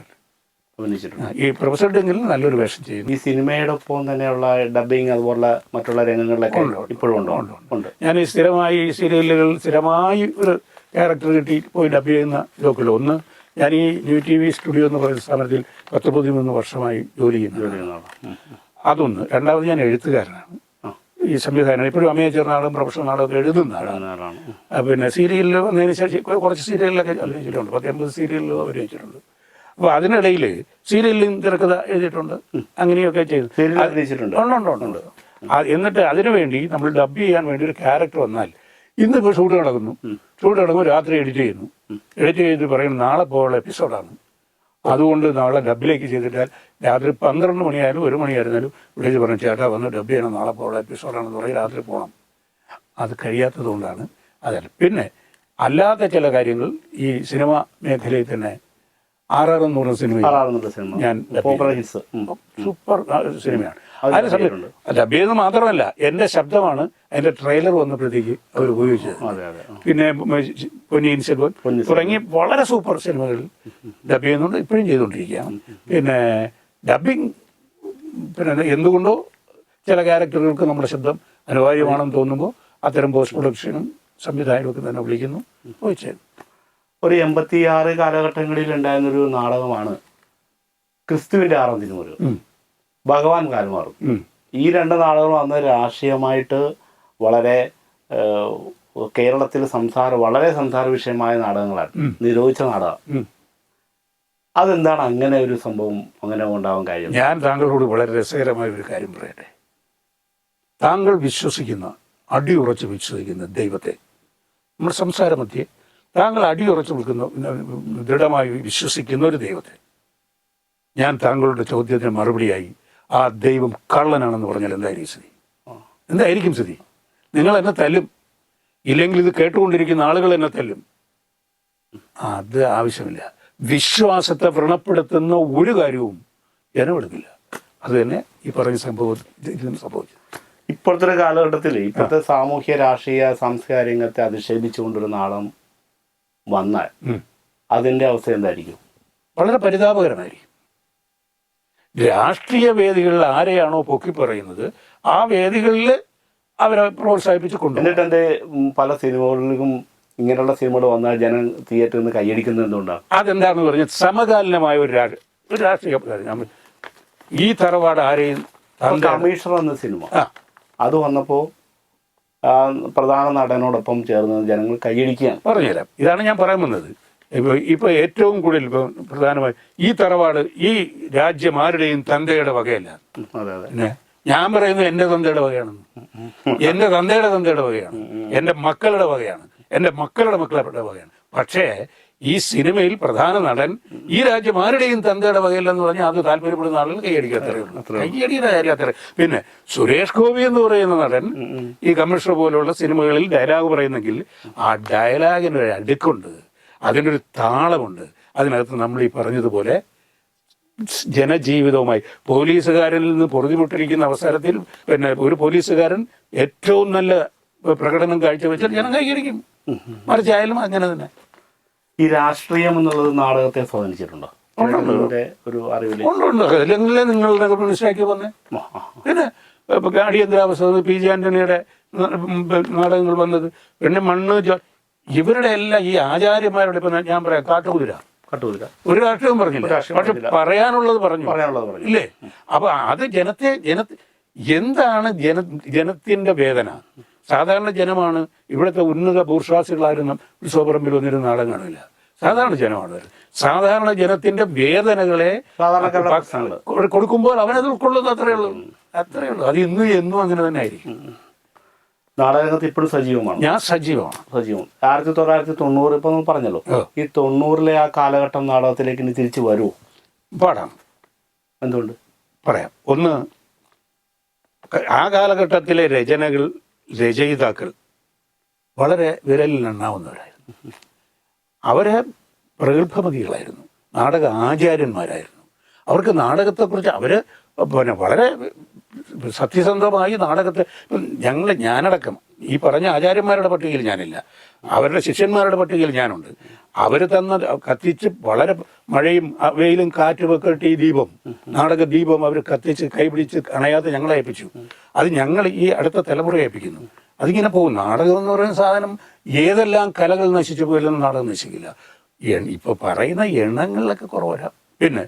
അഭിനയിച്ചിട്ടുണ്ട്. ഈ പ്രൊഫസർ ഡിങ്കൽ നല്ലൊരു വേഷം ചെയ്യുന്നു. ഈ സിനിമയോടൊപ്പം തന്നെയുള്ള ഡബിങ് അതുപോലുള്ള മറ്റുള്ള രംഗങ്ങളിലൊക്കെ ഇപ്പോഴും ഉണ്ട്. ഞാൻ സ്ഥിരമായി ഒരു ക്യാരക്ടർ കിട്ടി പോയി ഡബ് ചെയ്യുന്ന ഇതൊക്കെ. ഒന്ന്, ഞാൻ ഈ ന്യൂ TV സ്റ്റുഡിയോ എന്ന് പറയുന്ന സ്ഥാപനത്തിൽ 13 വർഷമായി ജോലി ചെയ്യുന്നു. അതൊന്ന്. രണ്ടാമത്, ഞാൻ എഴുത്തുകാരനാണ്, ഈ സംവിധാനം. ഇപ്പോഴും അമേച്ചർ നാടകം പ്രൊഫഷണൽ നാടകം എഴുതുന്ന ആളാണ്. സീരിയലിൽ വന്നതിന് ശേഷം കുറച്ച് സീരിയലിലൊക്കെ അഭിനയിച്ചിട്ടുണ്ട്. 10-50 സീരിയലിൽ അഭിനയിച്ചിട്ടുണ്ട്. അപ്പോൾ അതിനിടയിൽ സീരിയലിലും തിരക്കഥ എഴുതിയിട്ടുണ്ട്, അങ്ങനെയൊക്കെ ചെയ്തു. ഉണ്ട്. എന്നിട്ട് അതിനുവേണ്ടി നമ്മൾ ഡബ് ചെയ്യാൻ വേണ്ടി ഒരു ക്യാരക്ടർ വന്നാൽ, ഇന്നിപ്പോൾ ഷൂട്ട് നടക്കുമ്പോൾ രാത്രി എഡിറ്റ് ചെയ്ത് പറയുന്നത് നാളെ പോലുള്ള എപ്പിസോഡാണ്, അതുകൊണ്ട് നാളെ ഡബിലേക്ക് ചെയ്തിട്ടാൽ രാത്രി 12 മണിയായാലും 1 മണിയായിരുന്നാലും വിളിച്ച് പറഞ്ഞു, ചേട്ടാ വന്ന് ഡബ് ചെയ്യണം, നാളെ പോലുള്ള എപ്പിസോഡാണെന്ന് പറയും, രാത്രി പോകണം. അത് കഴിയാത്തത് കൊണ്ടാണ്. അതല്ല, പിന്നെ അല്ലാത്ത ചില കാര്യങ്ങൾ ഈ സിനിമ മേഖലയിൽ തന്നെ RR എന്ന് പറഞ്ഞ സിനിമ ഞാൻ സൂപ്പർ സിനിമയാണ്. അതിന് സമയം ഡബ് ചെയ്യുന്നത് മാത്രമല്ല, എൻ്റെ ശബ്ദമാണ് അതിൻ്റെ ട്രെയിലർ വന്നപ്പോഴത്തേക്ക് അവർ ഉപയോഗിച്ചത്. പിന്നെ പൊന്നിയിൻ സെൽവൻ തുടങ്ങി വളരെ സൂപ്പർ സിനിമകൾ ഡബ് ചെയ്യുന്നുണ്ട്, ഇപ്പോഴും ചെയ്തുകൊണ്ടിരിക്കുകയാണ്. പിന്നെ ഡബിങ് എന്തുകൊണ്ടോ ചില ക്യാരക്ടറുകൾക്ക് നമ്മുടെ ശബ്ദം അനിവാര്യമാണെന്ന് തോന്നുമ്പോൾ അത്തരം പോസ്റ്റ് പ്രൊഡക്ഷനും സംവിധായകരൊക്കെ തന്നെ വിളിക്കുന്നു, പോയി ചെയ്തു. ഒരു 86 കാലഘട്ടങ്ങളിൽ ഉണ്ടായിരുന്നൊരു നാടകമാണ് ക്രിസ്തുവിൻ്റെ 6-ാം തിരുമുരുകൻ, ഭഗവാൻ കാൽമാറും. ഈ 2 നാടകങ്ങളും അന്ന് രാഷ്ട്രീയമായിട്ട് വളരെ കേരളത്തിൽ വളരെ സംസാര വിഷയമായ നാടകങ്ങളാണ്, നിരോധിച്ച നാടകം. അതെന്താണ് അങ്ങനെ ഒരു സംഭവം അങ്ങനെ ഉണ്ടാവാൻ കാര്യം? ഞാൻ താങ്കളോട് വളരെ രസകരമായ ഒരു കാര്യം പറയട്ടെ. താങ്കൾ അടിയുറച്ച് വിശ്വസിക്കുന്ന ദൈവത്തെ, നമ്മുടെ സംസാര മധ്യേ താങ്കൾ അടിയുറച്ച് നിൽക്കുന്ന ദൃഢമായി വിശ്വസിക്കുന്ന ഒരു ദൈവത്തെ, ഞാൻ താങ്കളുടെ ചോദ്യത്തിന് മറുപടിയായി ആ ദൈവം കള്ളനാണെന്ന് പറഞ്ഞാൽ എന്തായിരിക്കും സ്ഥിതി? നിങ്ങൾ എന്നെ തല്ലും, ഇല്ലെങ്കിൽ ഇത് കേട്ടുകൊണ്ടിരിക്കുന്ന ആളുകൾ എന്നെ തല്ലും. അത് ആവശ്യമില്ല. വിശ്വാസത്തെ വ്രണപ്പെടുത്തുന്ന ഒരു കാര്യവും ജനമെടുക്കില്ല. അത് തന്നെ ഈ പറയുന്ന സംഭവിച്ചു. ഇപ്പോഴത്തെ കാലഘട്ടത്തിൽ ഇപ്പോഴത്തെ സാമൂഹ്യ രാഷ്ട്രീയ സാംസ്കാരിക രംഗത്തെ അധിക്ഷേപിച്ചുകൊണ്ടൊരു നാടകം വന്നാൽ അതിൻ്റെ അവസ്ഥ എന്തായിരിക്കും? വളരെ പരിതാപകരമായിരിക്കും. രാഷ്ട്രീയ വേദികളിൽ ആരെയാണോ പൊക്കി പറയുന്നത് ആ വേദികളിൽ അവരെ പ്രോത്സാഹിപ്പിച്ച് കൊണ്ടുപോകും. എന്നിട്ട് എൻ്റെ പല സിനിമകളിലും ഇങ്ങനെയുള്ള സിനിമകൾ വന്നാൽ ജനം തിയേറ്ററിൽ നിന്ന് കൈയടിക്കുന്നത് എന്തുകൊണ്ടാണ്? അതെന്താണെന്ന് പറഞ്ഞാൽ സമകാലീനമായ ഒരു രാഷ്ട്രീയ ഈ തറവാട് ആരെയും കമ്മീഷണർ എന്ന സിനിമ അത് വന്നപ്പോൾ പ്രധാന നടനോടൊപ്പം ചേർന്ന് ജനങ്ങൾ കൈയടിക്കുകയാണ്. പറഞ്ഞുതരാം, ഇതാണ് ഞാൻ പറയാൻ വന്നത്. ഇപ്പൊ ഏറ്റവും കൂടുതൽ ഇപ്പൊ പ്രധാനമായി ഈ തറവാട് ഈ രാജ്യം ആരുടെയും തന്തയുടെ വകയല്ല. പിന്നെ ഞാൻ പറയുന്നത് എന്റെ തന്തയുടെ വകയാണെന്ന്, എന്റെ തന്തയുടെ വകയാണ്, എന്റെ മക്കളുടെ വകയാണ്, എന്റെ മക്കളുടെ വകയാണ്. പക്ഷേ ഈ സിനിമയിൽ പ്രധാന നടൻ ഈ രാജ്യം ആരുടെയും തന്തയുടെ വകയില്ലെന്ന് പറഞ്ഞാൽ അത് താല്പര്യപ്പെടുന്ന ആളുകൾ കൈയടിയുടെ കാര്യം അത്ര. പിന്നെ സുരേഷ് ഗോപി എന്ന് പറയുന്ന നടൻ ഈ കമ്മീഷണർ പോലുള്ള സിനിമകളിൽ ഡയലോഗ് പറയുന്നെങ്കിൽ ആ ഡയലോഗിനൊരു അടുക്കുണ്ട്, അതിനൊരു താളമുണ്ട്. അതിനകത്ത് നമ്മൾ ഈ പറഞ്ഞതുപോലെ ജനജീവിതവുമായി പോലീസുകാരനിൽ നിന്ന് പൊറുതിമുട്ടിരിക്കുന്ന അവസരത്തിൽ പിന്നെ ഒരു പോലീസുകാരൻ ഏറ്റവും നല്ല പ്രകടനം കാഴ്ചവെച്ചാൽ ജനം കൈയടിക്കും. മറിച്ചായാലും അങ്ങനെ തന്നെ. ഈ രാഷ്ട്രീയം എന്നുള്ളത് നാടകത്തെ സ്വാധീനിച്ചിട്ടുണ്ടോ? ഒരു അറിവില്ല. ഉണ്ട്. അല്ലെങ്കിൽ നിങ്ങളുടെ കമ്മ്യൂണിസ്റ്റാക്കി വന്നേ. പിന്നെ അടിയന്തരാവസ്ഥ പി ജെ ആന്റണിയുടെ നാടകങ്ങൾ വന്നത്, പിന്നെ മണ്ണ് ഇവരുടെ എല്ലാം ഈ ആചാര്യന്മാരുടെ ഇപ്പൊ ഞാൻ പറയാം കാട്ടുകുതിര ഒരു രാഷ്ട്രീയവും പറഞ്ഞില്ല, പക്ഷെ പറയാനുള്ളത് പറഞ്ഞു ഇല്ലേ? അപ്പൊ അത് എന്താണ് ജനത്തിന്റെ വേദന? സാധാരണ ജനമാണ്. ഇവിടുത്തെ ഉന്നത ബൂർഷ്വാസികളായിരുന്നു ഉത്സവപ്പറമ്പിൽ വന്നിരുന്ന നാടകം കാണില്ല. സാധാരണ ജനമാണ്. സാധാരണ ജനത്തിന്റെ വേദനകളെ കൊടുക്കുമ്പോൾ അവനത് ഉൾക്കൊള്ളുന്നത് അത്രയേ ഉള്ളൂ. അത് ഇന്നും എന്നും അങ്ങനെ തന്നെ ആയിരിക്കും. നാടകരംഗത്ത് ഇപ്പോഴും സജീവമാണ്. ഞാൻ സജീവം 1990 ഇപ്പൊ പറഞ്ഞല്ലോ. ഈ 90-ലെ ആ കാലഘട്ടം നാടകത്തിലേക്ക് ഇനി തിരിച്ചു വരുമോ? പാടാം. എന്തുകൊണ്ട്? പറയാം. ഒന്ന്, ആ കാലഘട്ടത്തിലെ രചയിതാക്കൾ വളരെ വിരലിലെണ്ണാവുന്നവരായിരുന്നു. അവരെ പ്രഗത്ഭമതികളായിരുന്നു, നാടക ആചാര്യന്മാരായിരുന്നു. അവർക്ക് നാടകത്തെക്കുറിച്ച് അവര് പിന്നെ വളരെ സത്യസന്ധമായി നാടകത്തെ ഞാനടക്കം ഈ പറഞ്ഞ ആചാര്യന്മാരുടെ പട്ടികയിൽ ഞാനില്ല, അവരുടെ ശിഷ്യന്മാരുടെ പട്ടികയിൽ ഞാനുണ്ട്. അവർ തന്ന കത്തിച്ച് വളരെ മഴയും വെയിലും കാറ്റുമൊക്കെ ഇട്ട് ഈ ദീപം, നാടക ദീപം അവർ കത്തിച്ച് കൈപിടിച്ച് അണയാതെ ഞങ്ങളെ ഏൽപ്പിച്ചു. അത് ഞങ്ങൾ ഈ അടുത്ത തലമുറയെ ഏൽപ്പിക്കുന്നു. അതിങ്ങനെ പോകും. നാടകം എന്ന് പറയുന്ന സാധനം ഏതെല്ലാം കലകൾ നശിച്ചു പോയില്ലെന്ന് നാടകം നശിക്കില്ല. ഇപ്പൊ പറയുന്ന എണ്ണങ്ങളിലൊക്കെ കുറവ്. പിന്നെ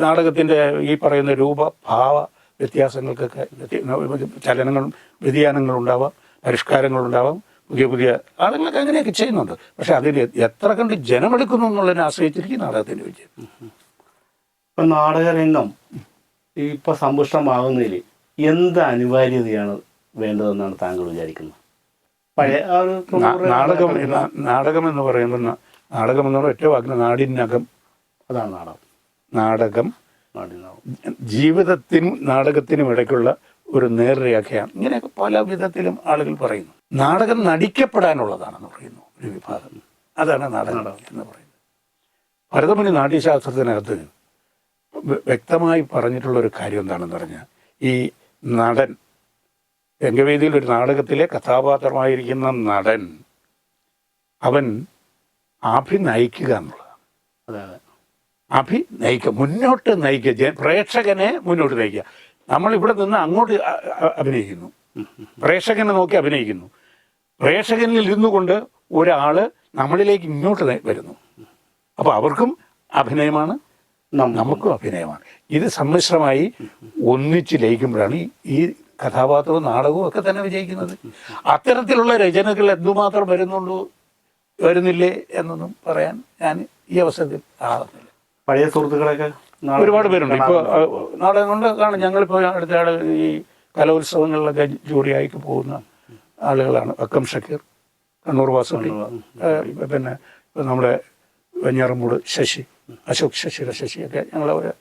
നാടകത്തിന്റെ ഈ പറയുന്ന രൂപഭാവ വ്യത്യാസങ്ങൾക്കൊക്കെ ചലനങ്ങളും വ്യതിയാനങ്ങളും ഉണ്ടാവാം, പരിഷ്കാരങ്ങളുണ്ടാവാം, പുതിയ ആളുകളൊക്കെ അങ്ങനെയൊക്കെ ചെയ്യുന്നുണ്ട്. പക്ഷെ അതിൽ എത്ര കണ്ട് ജനമെടുക്കുന്നു എന്നുള്ളതിനെ ആശ്രയിച്ചിരിക്കും നാടകത്തിന്റെ വിജയം. ഇപ്പം നാടകരംഗം ഇപ്പം സമ്പുഷ്ടമാകുന്നതിൽ എന്ത് അനിവാര്യതയാണ് വേണ്ടതെന്നാണ് താങ്കൾ വിചാരിക്കുന്നത്? പഴയ നാടകം എന്ന് പറയുമ്പോൾ ഒറ്റ വാക്കിന് നാടിനകം. അതാണ് നാടകം ജീവിതത്തിനും നാടകത്തിനും ഇടയ്ക്കുള്ള ഒരു നേർരേഖയാണ്. ഇങ്ങനെയൊക്കെ പല വിധത്തിലും ആളുകൾ പറയുന്നു. നാടകം നടിക്കപ്പെടാനുള്ളതാണെന്ന് പറയുന്നു ഒരു വിഭാഗം. അതാണ് നാടകം എന്ന് പറയുന്നത്. ഭരതമുനി നാട്യശാസ്ത്രത്തിനകത്ത് വ്യക്തമായി പറഞ്ഞിട്ടുള്ള ഒരു കാര്യം എന്താണെന്ന് പറഞ്ഞാൽ, ഈ നടൻ രംഗവേദിയിൽ ഒരു നാടകത്തിലെ കഥാപാത്രമായിരിക്കുന്ന നടൻ അവൻ അഭിനയിക്കുക എന്നുള്ളതാണ്. മുന്നോട്ട് നയിക്കുക, പ്രേക്ഷകനെ മുന്നോട്ട് നയിക്കുക. നമ്മളിവിടെ നിന്ന് അങ്ങോട്ട് അഭിനയിക്കുന്നു, പ്രേക്ഷകനെ നോക്കി അഭിനയിക്കുന്നു. പ്രേക്ഷകനിൽ ഇരുന്നു കൊണ്ട് ഒരാൾ നമ്മളിലേക്ക് ഇങ്ങോട്ട് വരുന്നു. അപ്പോൾ അവർക്കും അഭിനയമാണ്, നമുക്കും അഭിനയമാണ്. ഇത് സമ്മിശ്രമായി ഒന്നിച്ച് ലയിക്കുമ്പോഴാണ് ഈ കഥാപാത്രവും നാടകവും ഒക്കെ തന്നെ വിജയിക്കുന്നത്. അത്തരത്തിലുള്ള രചനകൾ എന്തുമാത്രം വരുന്നില്ലേ എന്നൊന്നും പറയാൻ ഞാൻ ഈ അവസരത്തിൽ ആകുന്നില്ല. പഴയ സുഹൃത്തുക്കളൊക്കെ ഒരുപാട് പേരുണ്ട്. ഇപ്പോൾ നാടകം കൊണ്ട് കാണും. ഞങ്ങളിപ്പോൾ അടുത്തയാൾ ഈ കലോത്സവങ്ങളിലൊക്കെ ജൂറിയായിക്ക് പോകുന്ന ആളുകളാണ്. അക്കം ഷക്കീർ, കണ്ണൂർ വാസുണ്ടി, പിന്നെ നമ്മുടെ വെഞ്ഞാറമൂട് അശോക് ശശിയൊക്കെ ഞങ്ങൾ അവരെ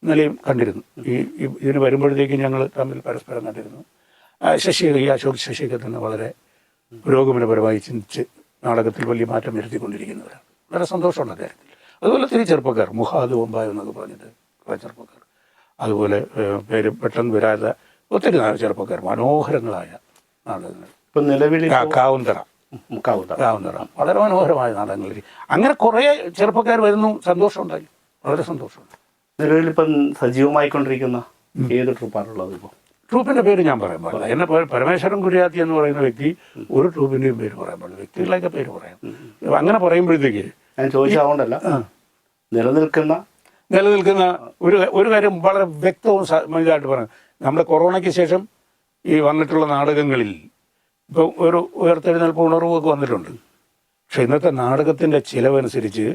നിലയും കണ്ടിരുന്നു. ഇതിന് വരുമ്പോഴത്തേക്കും ഞങ്ങൾ തമ്മിൽ പരസ്പരം കണ്ടിരുന്നു. ഈ അശോക് ശശിയൊക്കെ തന്നെ വളരെ പുരോഗമനപരമായി ചിന്തിച്ച് നാടകത്തിൽ വലിയ മാറ്റം വരുത്തിക്കൊണ്ടിരിക്കുന്നവരാണ്. വളരെ സന്തോഷമുള്ള കാര്യത്തിൽ. അതുപോലെ ഒത്തിരി ചെറുപ്പക്കാർ, മുഹാദ് ഒമ്പായ എന്നൊക്കെ പറഞ്ഞിട്ട് ചെറുപ്പക്കാർ, അതുപോലെ പേര് പെട്ടെന്ന് വരാത്ത ഒത്തിരി ചെറുപ്പക്കാർ, മനോഹരങ്ങളായ നാടകങ്ങൾ. ഇപ്പം നിലവിൽ കാവുന്തറ വളരെ മനോഹരമായ നാടകങ്ങൾ. അങ്ങനെ കുറേ ചെറുപ്പക്കാർ വരുന്നു. സന്തോഷമുണ്ടായി, വളരെ സന്തോഷമുണ്ട്. നിലവിലിപ്പം സജീവമായിക്കൊണ്ടിരിക്കുന്ന ഏത് ട്രൂപ്പാണുള്ളത്? ഇപ്പോൾ ട്രൂപ്പിൻ്റെ പേര് ഞാൻ പറയാൻ പാടില്ല. എന്നെ പരമേശ്വരൻ കുര്യാത്തി എന്ന് പറയുന്ന വ്യക്തി ഒരു ട്രൂപ്പിൻ്റെയും പേര് പറയാൻ പാടില്ല. വ്യക്തികളൊക്കെ പേര് പറയാം. അങ്ങനെ പറയുമ്പോഴത്തേക്ക് ഞാൻ ചോദിച്ചതുകൊണ്ടല്ല, നിലനിൽക്കുന്ന ഒരു കാര്യം വളരെ വ്യക്തവും ഇതായിട്ട് പറയാം. നമ്മുടെ കൊറോണയ്ക്ക് ശേഷം ഈ വന്നിട്ടുള്ള നാടകങ്ങളിൽ ഇപ്പോൾ ഒരു ഉയർത്തെഴുന്നേൽപ്പ് ഉണർവൊക്കെ വന്നിട്ടുണ്ട്. പക്ഷെ ഇന്നത്തെ നാടകത്തിൻ്റെ ചിലവനുസരിച്ച്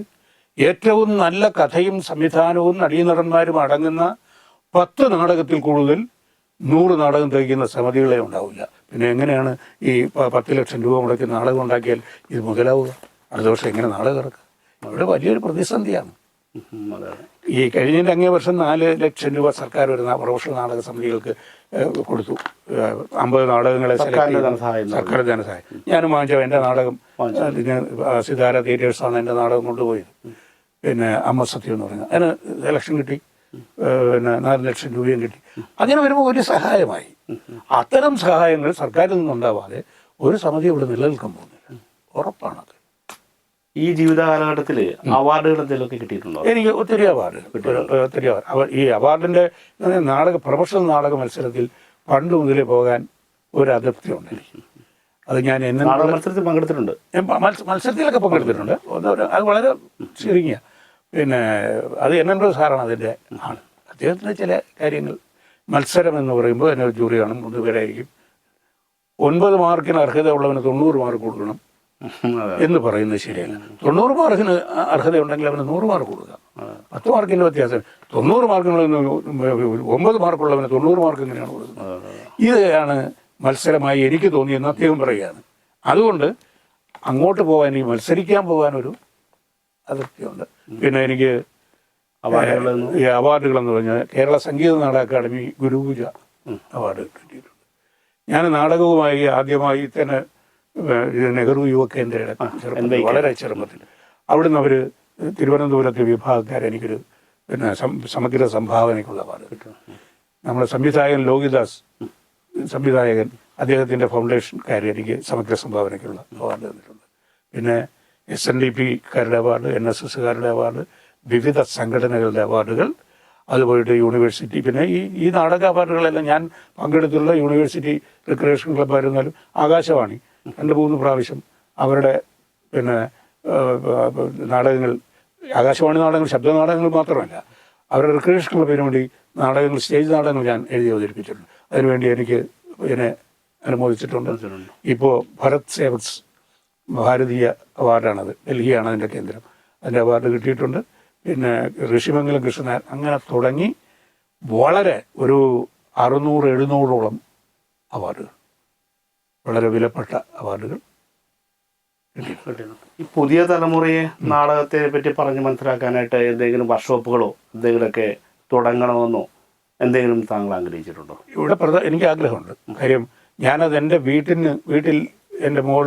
ഏറ്റവും നല്ല കഥയും സംവിധാനവും നടീനടന്മാരും അടങ്ങുന്ന 10 നാടകത്തിൽ കൂടുതൽ 100 നാടകം തയ്ക്കുന്ന സമിതികളെ ഉണ്ടാവില്ല. പിന്നെ എങ്ങനെയാണ് ഈ 10 ലക്ഷം രൂപ മുടക്കി നാടകം ഉണ്ടാക്കിയാൽ ഇത് മുതലാവുക? അടുത്ത വർഷം എങ്ങനെ നാടകം ഇറക്കുക? ഇവിടെ വലിയൊരു പ്രതിസന്ധിയാണ്. ഈ കഴിഞ്ഞതിൻ്റെ അങ്ങേ വർഷം 4 ലക്ഷം രൂപ സർക്കാർ വരുന്ന പ്രൊഫഷണൽ നാടക സമിതികൾക്ക് കൊടുത്തു. 50 നാടകങ്ങളെ സർക്കാർ ധനസഹായം. ഞാനും വാങ്ങിച്ച എൻ്റെ നാടകം സിതാര തിയേറ്റേഴ്സാണ് എൻ്റെ നാടകം കൊണ്ടുപോയത്. പിന്നെ അമ്മ സത്യം എന്ന് പറയുന്നത് അതിന് സെലക്ഷൻ കിട്ടി. പിന്നെ 4 ലക്ഷം രൂപയും കിട്ടി. അങ്ങനെ വരുമ്പോൾ ഒരു സഹായമായി. അത്തരം സഹായങ്ങൾ സർക്കാരിൽ നിന്നുണ്ടാവാതെ ഒരു സമിതി ഇവിടെ നിലനിൽക്കാൻ പോകുന്നില്ല. ഉറപ്പാണത്. ഈ ജീവിത കാലഘട്ടത്തിൽ അവാർഡുകൾ എന്തെങ്കിലുമൊക്കെ കിട്ടിയിട്ടുണ്ടോ? എനിക്ക് ഒത്തിരി അവാർഡ്. ഈ അവാർഡിൻ്റെ പ്രൊഫഷണൽ നാടക മത്സരത്തിൽ പണ്ട് മുതലേ പോകാൻ ഒരു അതൃപ്തിയുണ്ട് എനിക്ക്. അത് ഞാൻ മത്സരത്തിൽ പങ്കെടുത്തിട്ടുണ്ട്. മത്സരത്തിലൊക്കെ പങ്കെടുത്തിട്ടുണ്ട്. അത് വളരെ ചുരുങ്ങിയ. പിന്നെ അത് NN സാറാണ് അതിൻ്റെ ആൾ. അദ്ദേഹത്തിൻ്റെ ചില കാര്യങ്ങൾ മത്സരം എന്ന് പറയുമ്പോൾ എന്നെ ജൂറി കാണും 3 പേരായിരിക്കും. 9 മാർക്കിന് അർഹത ഉള്ളവന് 90 മാർക്ക് കൊടുക്കണം എന്ന് പറയുന്നത് ശരിയല്ല. 90 മാർക്കിന് അർഹതയുണ്ടെങ്കിൽ അവന് 100 മാർക്ക് കൊടുക്കാം. 10 മാർക്കിൻ്റെ വ്യത്യാസം. 90 മാർക്കിനുള്ളവന് 9 മാർക്കുള്ളവന് 90 മാർക്ക് എങ്ങനെയാണ് കൊടുക്കുന്നത്? ഇതാണ് മത്സരമായി എനിക്ക് തോന്നിയെന്ന് അദ്ദേഹം പറയുകയാണ്. അതുകൊണ്ട് അങ്ങോട്ട് പോകാൻ, ഈ മത്സരിക്കാൻ പോകാനൊരു അതൃപ്തിയുണ്ട്. പിന്നെ എനിക്ക് ഈ അവാർഡുകളെന്ന് പറഞ്ഞാൽ കേരള സംഗീത നാടക അക്കാദമി ഗുരുപൂജ അവാർഡ് കിട്ടിയിട്ടുണ്ട്. ഞാൻ നാടകവുമായി ആദ്യമായി തന്നെ നെഹ്റു യുവ കേന്ദ്രയുടെ വളരെ ചെറുപ്പത്തിൽ അവിടുന്ന് അവർ തിരുവനന്തപുരത്തെ വിഭാഗക്കാർ എനിക്കൊരു പിന്നെ സമഗ്ര സംഭാവനയ്ക്കുള്ള അവാർഡ് കിട്ടും. നമ്മുടെ സംവിധായകൻ ലോകിദാസ് സംവിധായകൻ അദ്ദേഹത്തിൻ്റെ എനിക്ക് സമഗ്ര സംഭാവനയ്ക്കുള്ള അവാർഡ് തന്നിട്ടുണ്ട്. പിന്നെ SNDP-കാരുടെ അവാർഡ്, NSS-കാരുടെ അവാർഡ്, വിവിധ സംഘടനകളുടെ അവാർഡുകൾ, അതുപോയിട്ട് യൂണിവേഴ്സിറ്റി. പിന്നെ ഈ നാടക അവാർഡുകളെല്ലാം ഞാൻ പങ്കെടുത്തുള്ള യൂണിവേഴ്സിറ്റി റിക്രിയേഷൻ ക്ലബ്ബായിരുന്നാലും ആകാശവാണി 2-3 പ്രാവശ്യം അവരുടെ പിന്നെ നാടകങ്ങൾ, ആകാശവാണി നാടകങ്ങൾ, ശബ്ദ നാടകങ്ങൾ മാത്രമല്ല, അവരുടെ റിക്രിയേഷൻ ക്ലബിന് വേണ്ടി നാടകങ്ങൾ, സ്റ്റേജ് നാടകങ്ങൾ ഞാൻ എഴുതി അവതരിപ്പിച്ചിട്ടുണ്ട്. അതിനുവേണ്ടി എനിക്ക് എന്നെ അനുമോദിച്ചിട്ടുണ്ട്. ഇപ്പോൾ ഭരത് സേവക്സ് ഭാരതീയ അവാർഡാണത്, ഡൽഹിയാണ് അതിൻ്റെ കേന്ദ്രം. അതിൻ്റെ അവാർഡ് കിട്ടിയിട്ടുണ്ട്. പിന്നെ ഋഷിമംഗലം കൃഷ്ണനായർ, അങ്ങനെ തുടങ്ങി വളരെ ഒരു 600-700ഓളം അവാർഡുകൾ, വളരെ വിലപ്പെട്ട അവാർഡുകൾ കിട്ടിയിട്ടുണ്ട്. ഈ പുതിയ തലമുറയെ നാടകത്തെ പറ്റി പറഞ്ഞ് മനസ്സിലാക്കാനായിട്ട് എന്തെങ്കിലും വർക്ക്ഷോപ്പുകളോ എന്തെങ്കിലുമൊക്കെ തുടങ്ങണമെന്നോ എന്തെങ്കിലും താങ്കൾ ആഗ്രഹിച്ചിട്ടുണ്ടോ? ഇവിടെ എനിക്ക് ആഗ്രഹമുണ്ട്. കാര്യം ഞാനത് എൻ്റെ വീട്ടിൽ എൻ്റെ മോൾ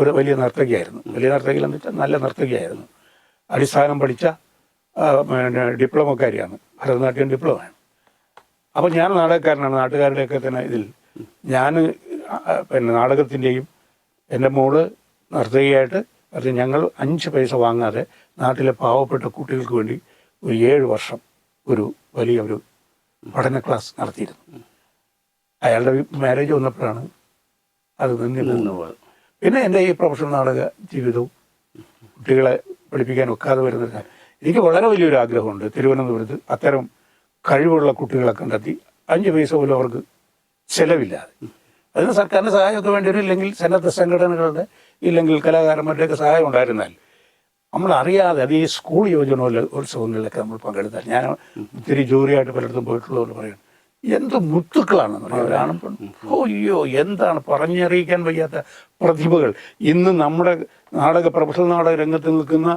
ഒരു വലിയ നർത്തകിയായിരുന്നു. വലിയ നർത്തകിയെന്ന് വെച്ചാൽ നല്ല നർത്തകിയായിരുന്നു. അടിസ്ഥാനം പഠിച്ച പിന്നെ ഡിപ്ലോമക്കാരിയാണ്, ഭരതനാട്യം ഡിപ്ലോമയാണ്. അപ്പോൾ ഞാൻ നാടകക്കാരനാണ്. നാട്ടുകാരുടെയൊക്കെ തന്നെ ഇതിൽ ഞാൻ പിന്നെ നാടകത്തിൻ്റെയും എൻ്റെ മോള് നർത്തകിയായിട്ട് അത് ഞങ്ങൾ 5 പൈസ വാങ്ങാതെ നാട്ടിലെ പാവപ്പെട്ട കുട്ടികൾക്ക് വേണ്ടി ഒരു 7 വർഷം ഒരു വലിയ പഠന ക്ലാസ് നടത്തിയിരുന്നു. അയാളുടെ മാരേജ് വന്നപ്പോഴാണ് അത് നിന്നുപോയത്. പിന്നെ എൻ്റെ ഈ പ്രൊഫഷണൽ നാടക ജീവിതവും കുട്ടികളെ പഠിപ്പിക്കാൻ ഒക്കാതെ വരുന്ന എനിക്ക് വളരെ വലിയൊരു ആഗ്രഹമുണ്ട്. തിരുവനന്തപുരത്ത് അത്തരം കഴിവുള്ള കുട്ടികളെ കണ്ടെത്തി 5 പൈസ പോലും അവർക്ക് ചിലവില്ലാതെ, അതിന് സർക്കാരിൻ്റെ സഹായമൊക്കെ വേണ്ടി വരും. ഇല്ലെങ്കിൽ സന്നദ്ധ സംഘടനകളുടെ, ഇല്ലെങ്കിൽ കലാകാരന്മാരുടെയൊക്കെ സഹായം ഉണ്ടായിരുന്നാൽ നമ്മളറിയാതെ അത് ഈ സ്കൂൾ യുവജനോത്സവങ്ങളിലൊക്കെ നമ്മൾ പങ്കെടുത്താൽ, ഞാൻ ഒത്തിരി ജൂറിയായിട്ട് പലയിടത്തും പോയിട്ടുള്ളതുകൊണ്ട് പറയണം, എന്ത് മുത്തുക്കളാണെന്ന് പറയാം. ഒരാണും പെണ്ണും അയ്യോ എന്താണ് പറഞ്ഞറിയിക്കാൻ വയ്യാത്ത പ്രതിഭകൾ ഇന്ന് നമ്മുടെ പ്രൊഫഷണൽ നാടക രംഗത്ത് നിൽക്കുന്ന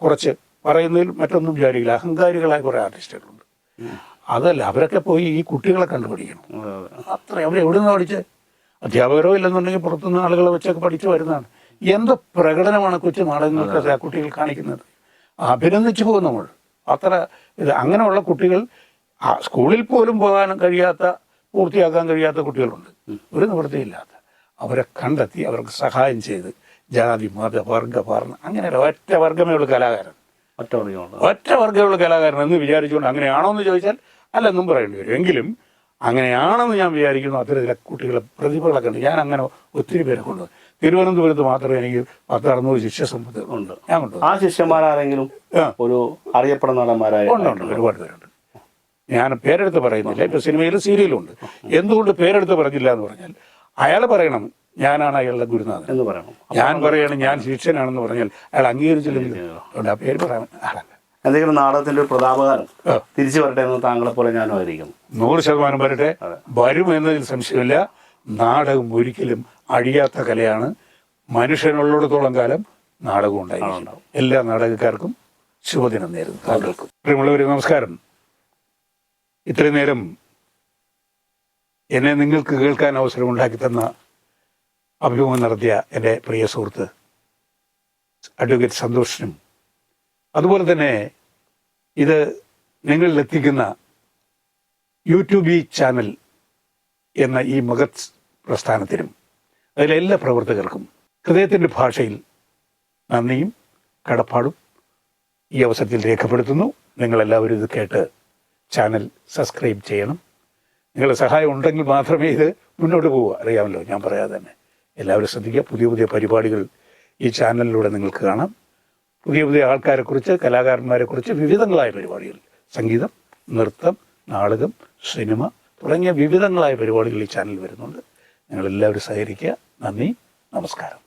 കുറച്ച്, പറയുന്നതിൽ മറ്റൊന്നും വിചാരിക്കില്ല, അഹങ്കാരികളായ കുറേ ആർട്ടിസ്റ്റുകളുണ്ട്. അതല്ല, അവരൊക്കെ പോയി ഈ കുട്ടികളെ കണ്ടുപിടിക്കണം. അത്ര അവരെവിടെ നിന്ന് പഠിച്ച്, അധ്യാപകരോ ഇല്ലെന്നുണ്ടെങ്കിൽ പുറത്തുനിന്ന് ആളുകളെ വെച്ചൊക്കെ പഠിച്ചു വരുന്നതാണ്. എന്ത് പ്രകടനമാണ് കൊച്ചു നാടകങ്ങൾക്ക് ആ കുട്ടികൾ കാണിക്കുന്നത്. അഭിനന്ദിച്ചു പോകും നമ്മൾ. അത്ര അങ്ങനെയുള്ള കുട്ടികൾ സ്കൂളിൽ പോലും പോകാനും കഴിയാത്ത, പൂർത്തിയാക്കാൻ കഴിയാത്ത കുട്ടികളുണ്ട്, ഒരു നിവൃത്തിയില്ലാത്ത. അവരെ കണ്ടെത്തി അവർക്ക് സഹായം ചെയ്ത് ജാതി, മത, വർഗ, വർണ്ണ അങ്ങനെ ഒറ്റ വർഗമേ ഉള്ളൂ കലാകാരൻ, ഒറ്റ വർഗമുള്ള കലാകാരൻ എന്ന് വിചാരിച്ചുകൊണ്ട് അങ്ങനെയാണോ എന്ന് ചോദിച്ചാൽ അല്ലെന്നും പറയേണ്ടി വരും. എങ്കിലും അങ്ങനെയാണെന്ന് ഞാൻ വിചാരിക്കുന്നു. അത്തരത്തിലെ കുട്ടികളെ പ്രതിഭകളൊക്കെ ഉണ്ട്. ഞാൻ അങ്ങനെ ഒത്തിരി പേരെ കൊണ്ടുപോയി. തിരുവനന്തപുരത്ത് മാത്രമേ എനിക്ക് 10-600 ശിഷ്യസമ്പത്ത് ഉണ്ട്. ഞാൻ കൊണ്ടുപോയി. ആ ശിഷ്യന്മാരാരെങ്കിലും ഒരു അറിയപ്പെടുന്ന നടന്മാരായ ഉണ്ട് ഒരുപാട് പേരുണ്ട്. ഞാൻ പേരെടുത്ത് പറയുന്നില്ല. ഇപ്പൊ സിനിമയിലും സീരിയലും ഉണ്ട്. എന്തുകൊണ്ട് പേരെടുത്ത് പറഞ്ഞില്ല എന്ന് പറഞ്ഞാൽ അയാൾ പറയണം ഞാനാണ് അയാളുടെ ഗുരുനാഥൻ എന്ന് പറയണം. ഞാൻ പറയണം ഞാൻ ശിഷ്യനാണെന്ന് പറഞ്ഞാൽ അയാൾ അംഗീകരിച്ചില്ലെങ്കിൽ അതുകൊണ്ട് ആ പേര് പറയാൻ ആളല്ല. എന്തെങ്കിലും നാടകത്തിന്റെ ഒരു പ്രതാപകാലം തിരിച്ചു വരട്ടെ എന്ന് താങ്കളെ പോലെ ഞാനും ആയിരിക്കും. 100% വരട്ടെ. വരും എന്നതിൽ സംശയമില്ല. നാടകം ഒരിക്കലും അഴിയാത്ത കലയാണ്. മനുഷ്യനുള്ളിടത്തോളം കാലം നാടകം ഉണ്ടായിരിക്കും. എല്ലാ നാടകക്കാർക്കും ശുഭദിനം നേരുന്നു. താങ്കൾക്കും പ്രിയമുള്ളവരെ നമസ്കാരം. ഇത്രയും നേരം എന്നെ നിങ്ങൾക്ക് കേൾക്കാൻ അവസരം ഉണ്ടാക്കി തന്ന അഭിമുഖം നടത്തിയ എൻ്റെ പ്രിയ സുഹൃത്ത് അഡ്വക്കേറ്റ് സന്തോഷിനും അതുപോലെ തന്നെ ഇത് നിങ്ങളിലെത്തിക്കുന്ന യൂട്യൂബ് ചാനൽ എന്ന ഈ മഹത് പ്രസ്ഥാനത്തിനും അതിലെല്ലാ പ്രവർത്തകർക്കും ഹൃദയത്തിൻ്റെ ഭാഷയിൽ നന്ദിയും കടപ്പാടും ഈ അവസരത്തിൽ രേഖപ്പെടുത്തുന്നു. നിങ്ങളെല്ലാവരും ഇത് കേട്ട് ചാനൽ സബ്സ്ക്രൈബ് ചെയ്യണം. നിങ്ങളുടെ സഹായം ഉണ്ടെങ്കിൽ മാത്രമേ ഇത് മുന്നോട്ട് പോവുക. അറിയാമല്ലോ, ഞാൻ പറയാതെ തന്നെ. എല്ലാവരും ശ്രദ്ധിക്കുക. പുതിയ പുതിയ പരിപാടികൾ ഈ ചാനലിലൂടെ നിങ്ങൾക്ക് കാണാം. പുതിയ പുതിയ ആൾക്കാരെക്കുറിച്ച്, കലാകാരന്മാരെക്കുറിച്ച് വിവിധങ്ങളായ പരിപാടികൾ, സംഗീതം, നൃത്തം, നാടകം, സിനിമ തുടങ്ങിയ വിവിധങ്ങളായ പരിപാടികൾ ഈ ചാനലിൽ വരുന്നുണ്ട്. നിങ്ങളെല്ലാവരും സഹകരിക്കുക. നന്ദി, നമസ്കാരം.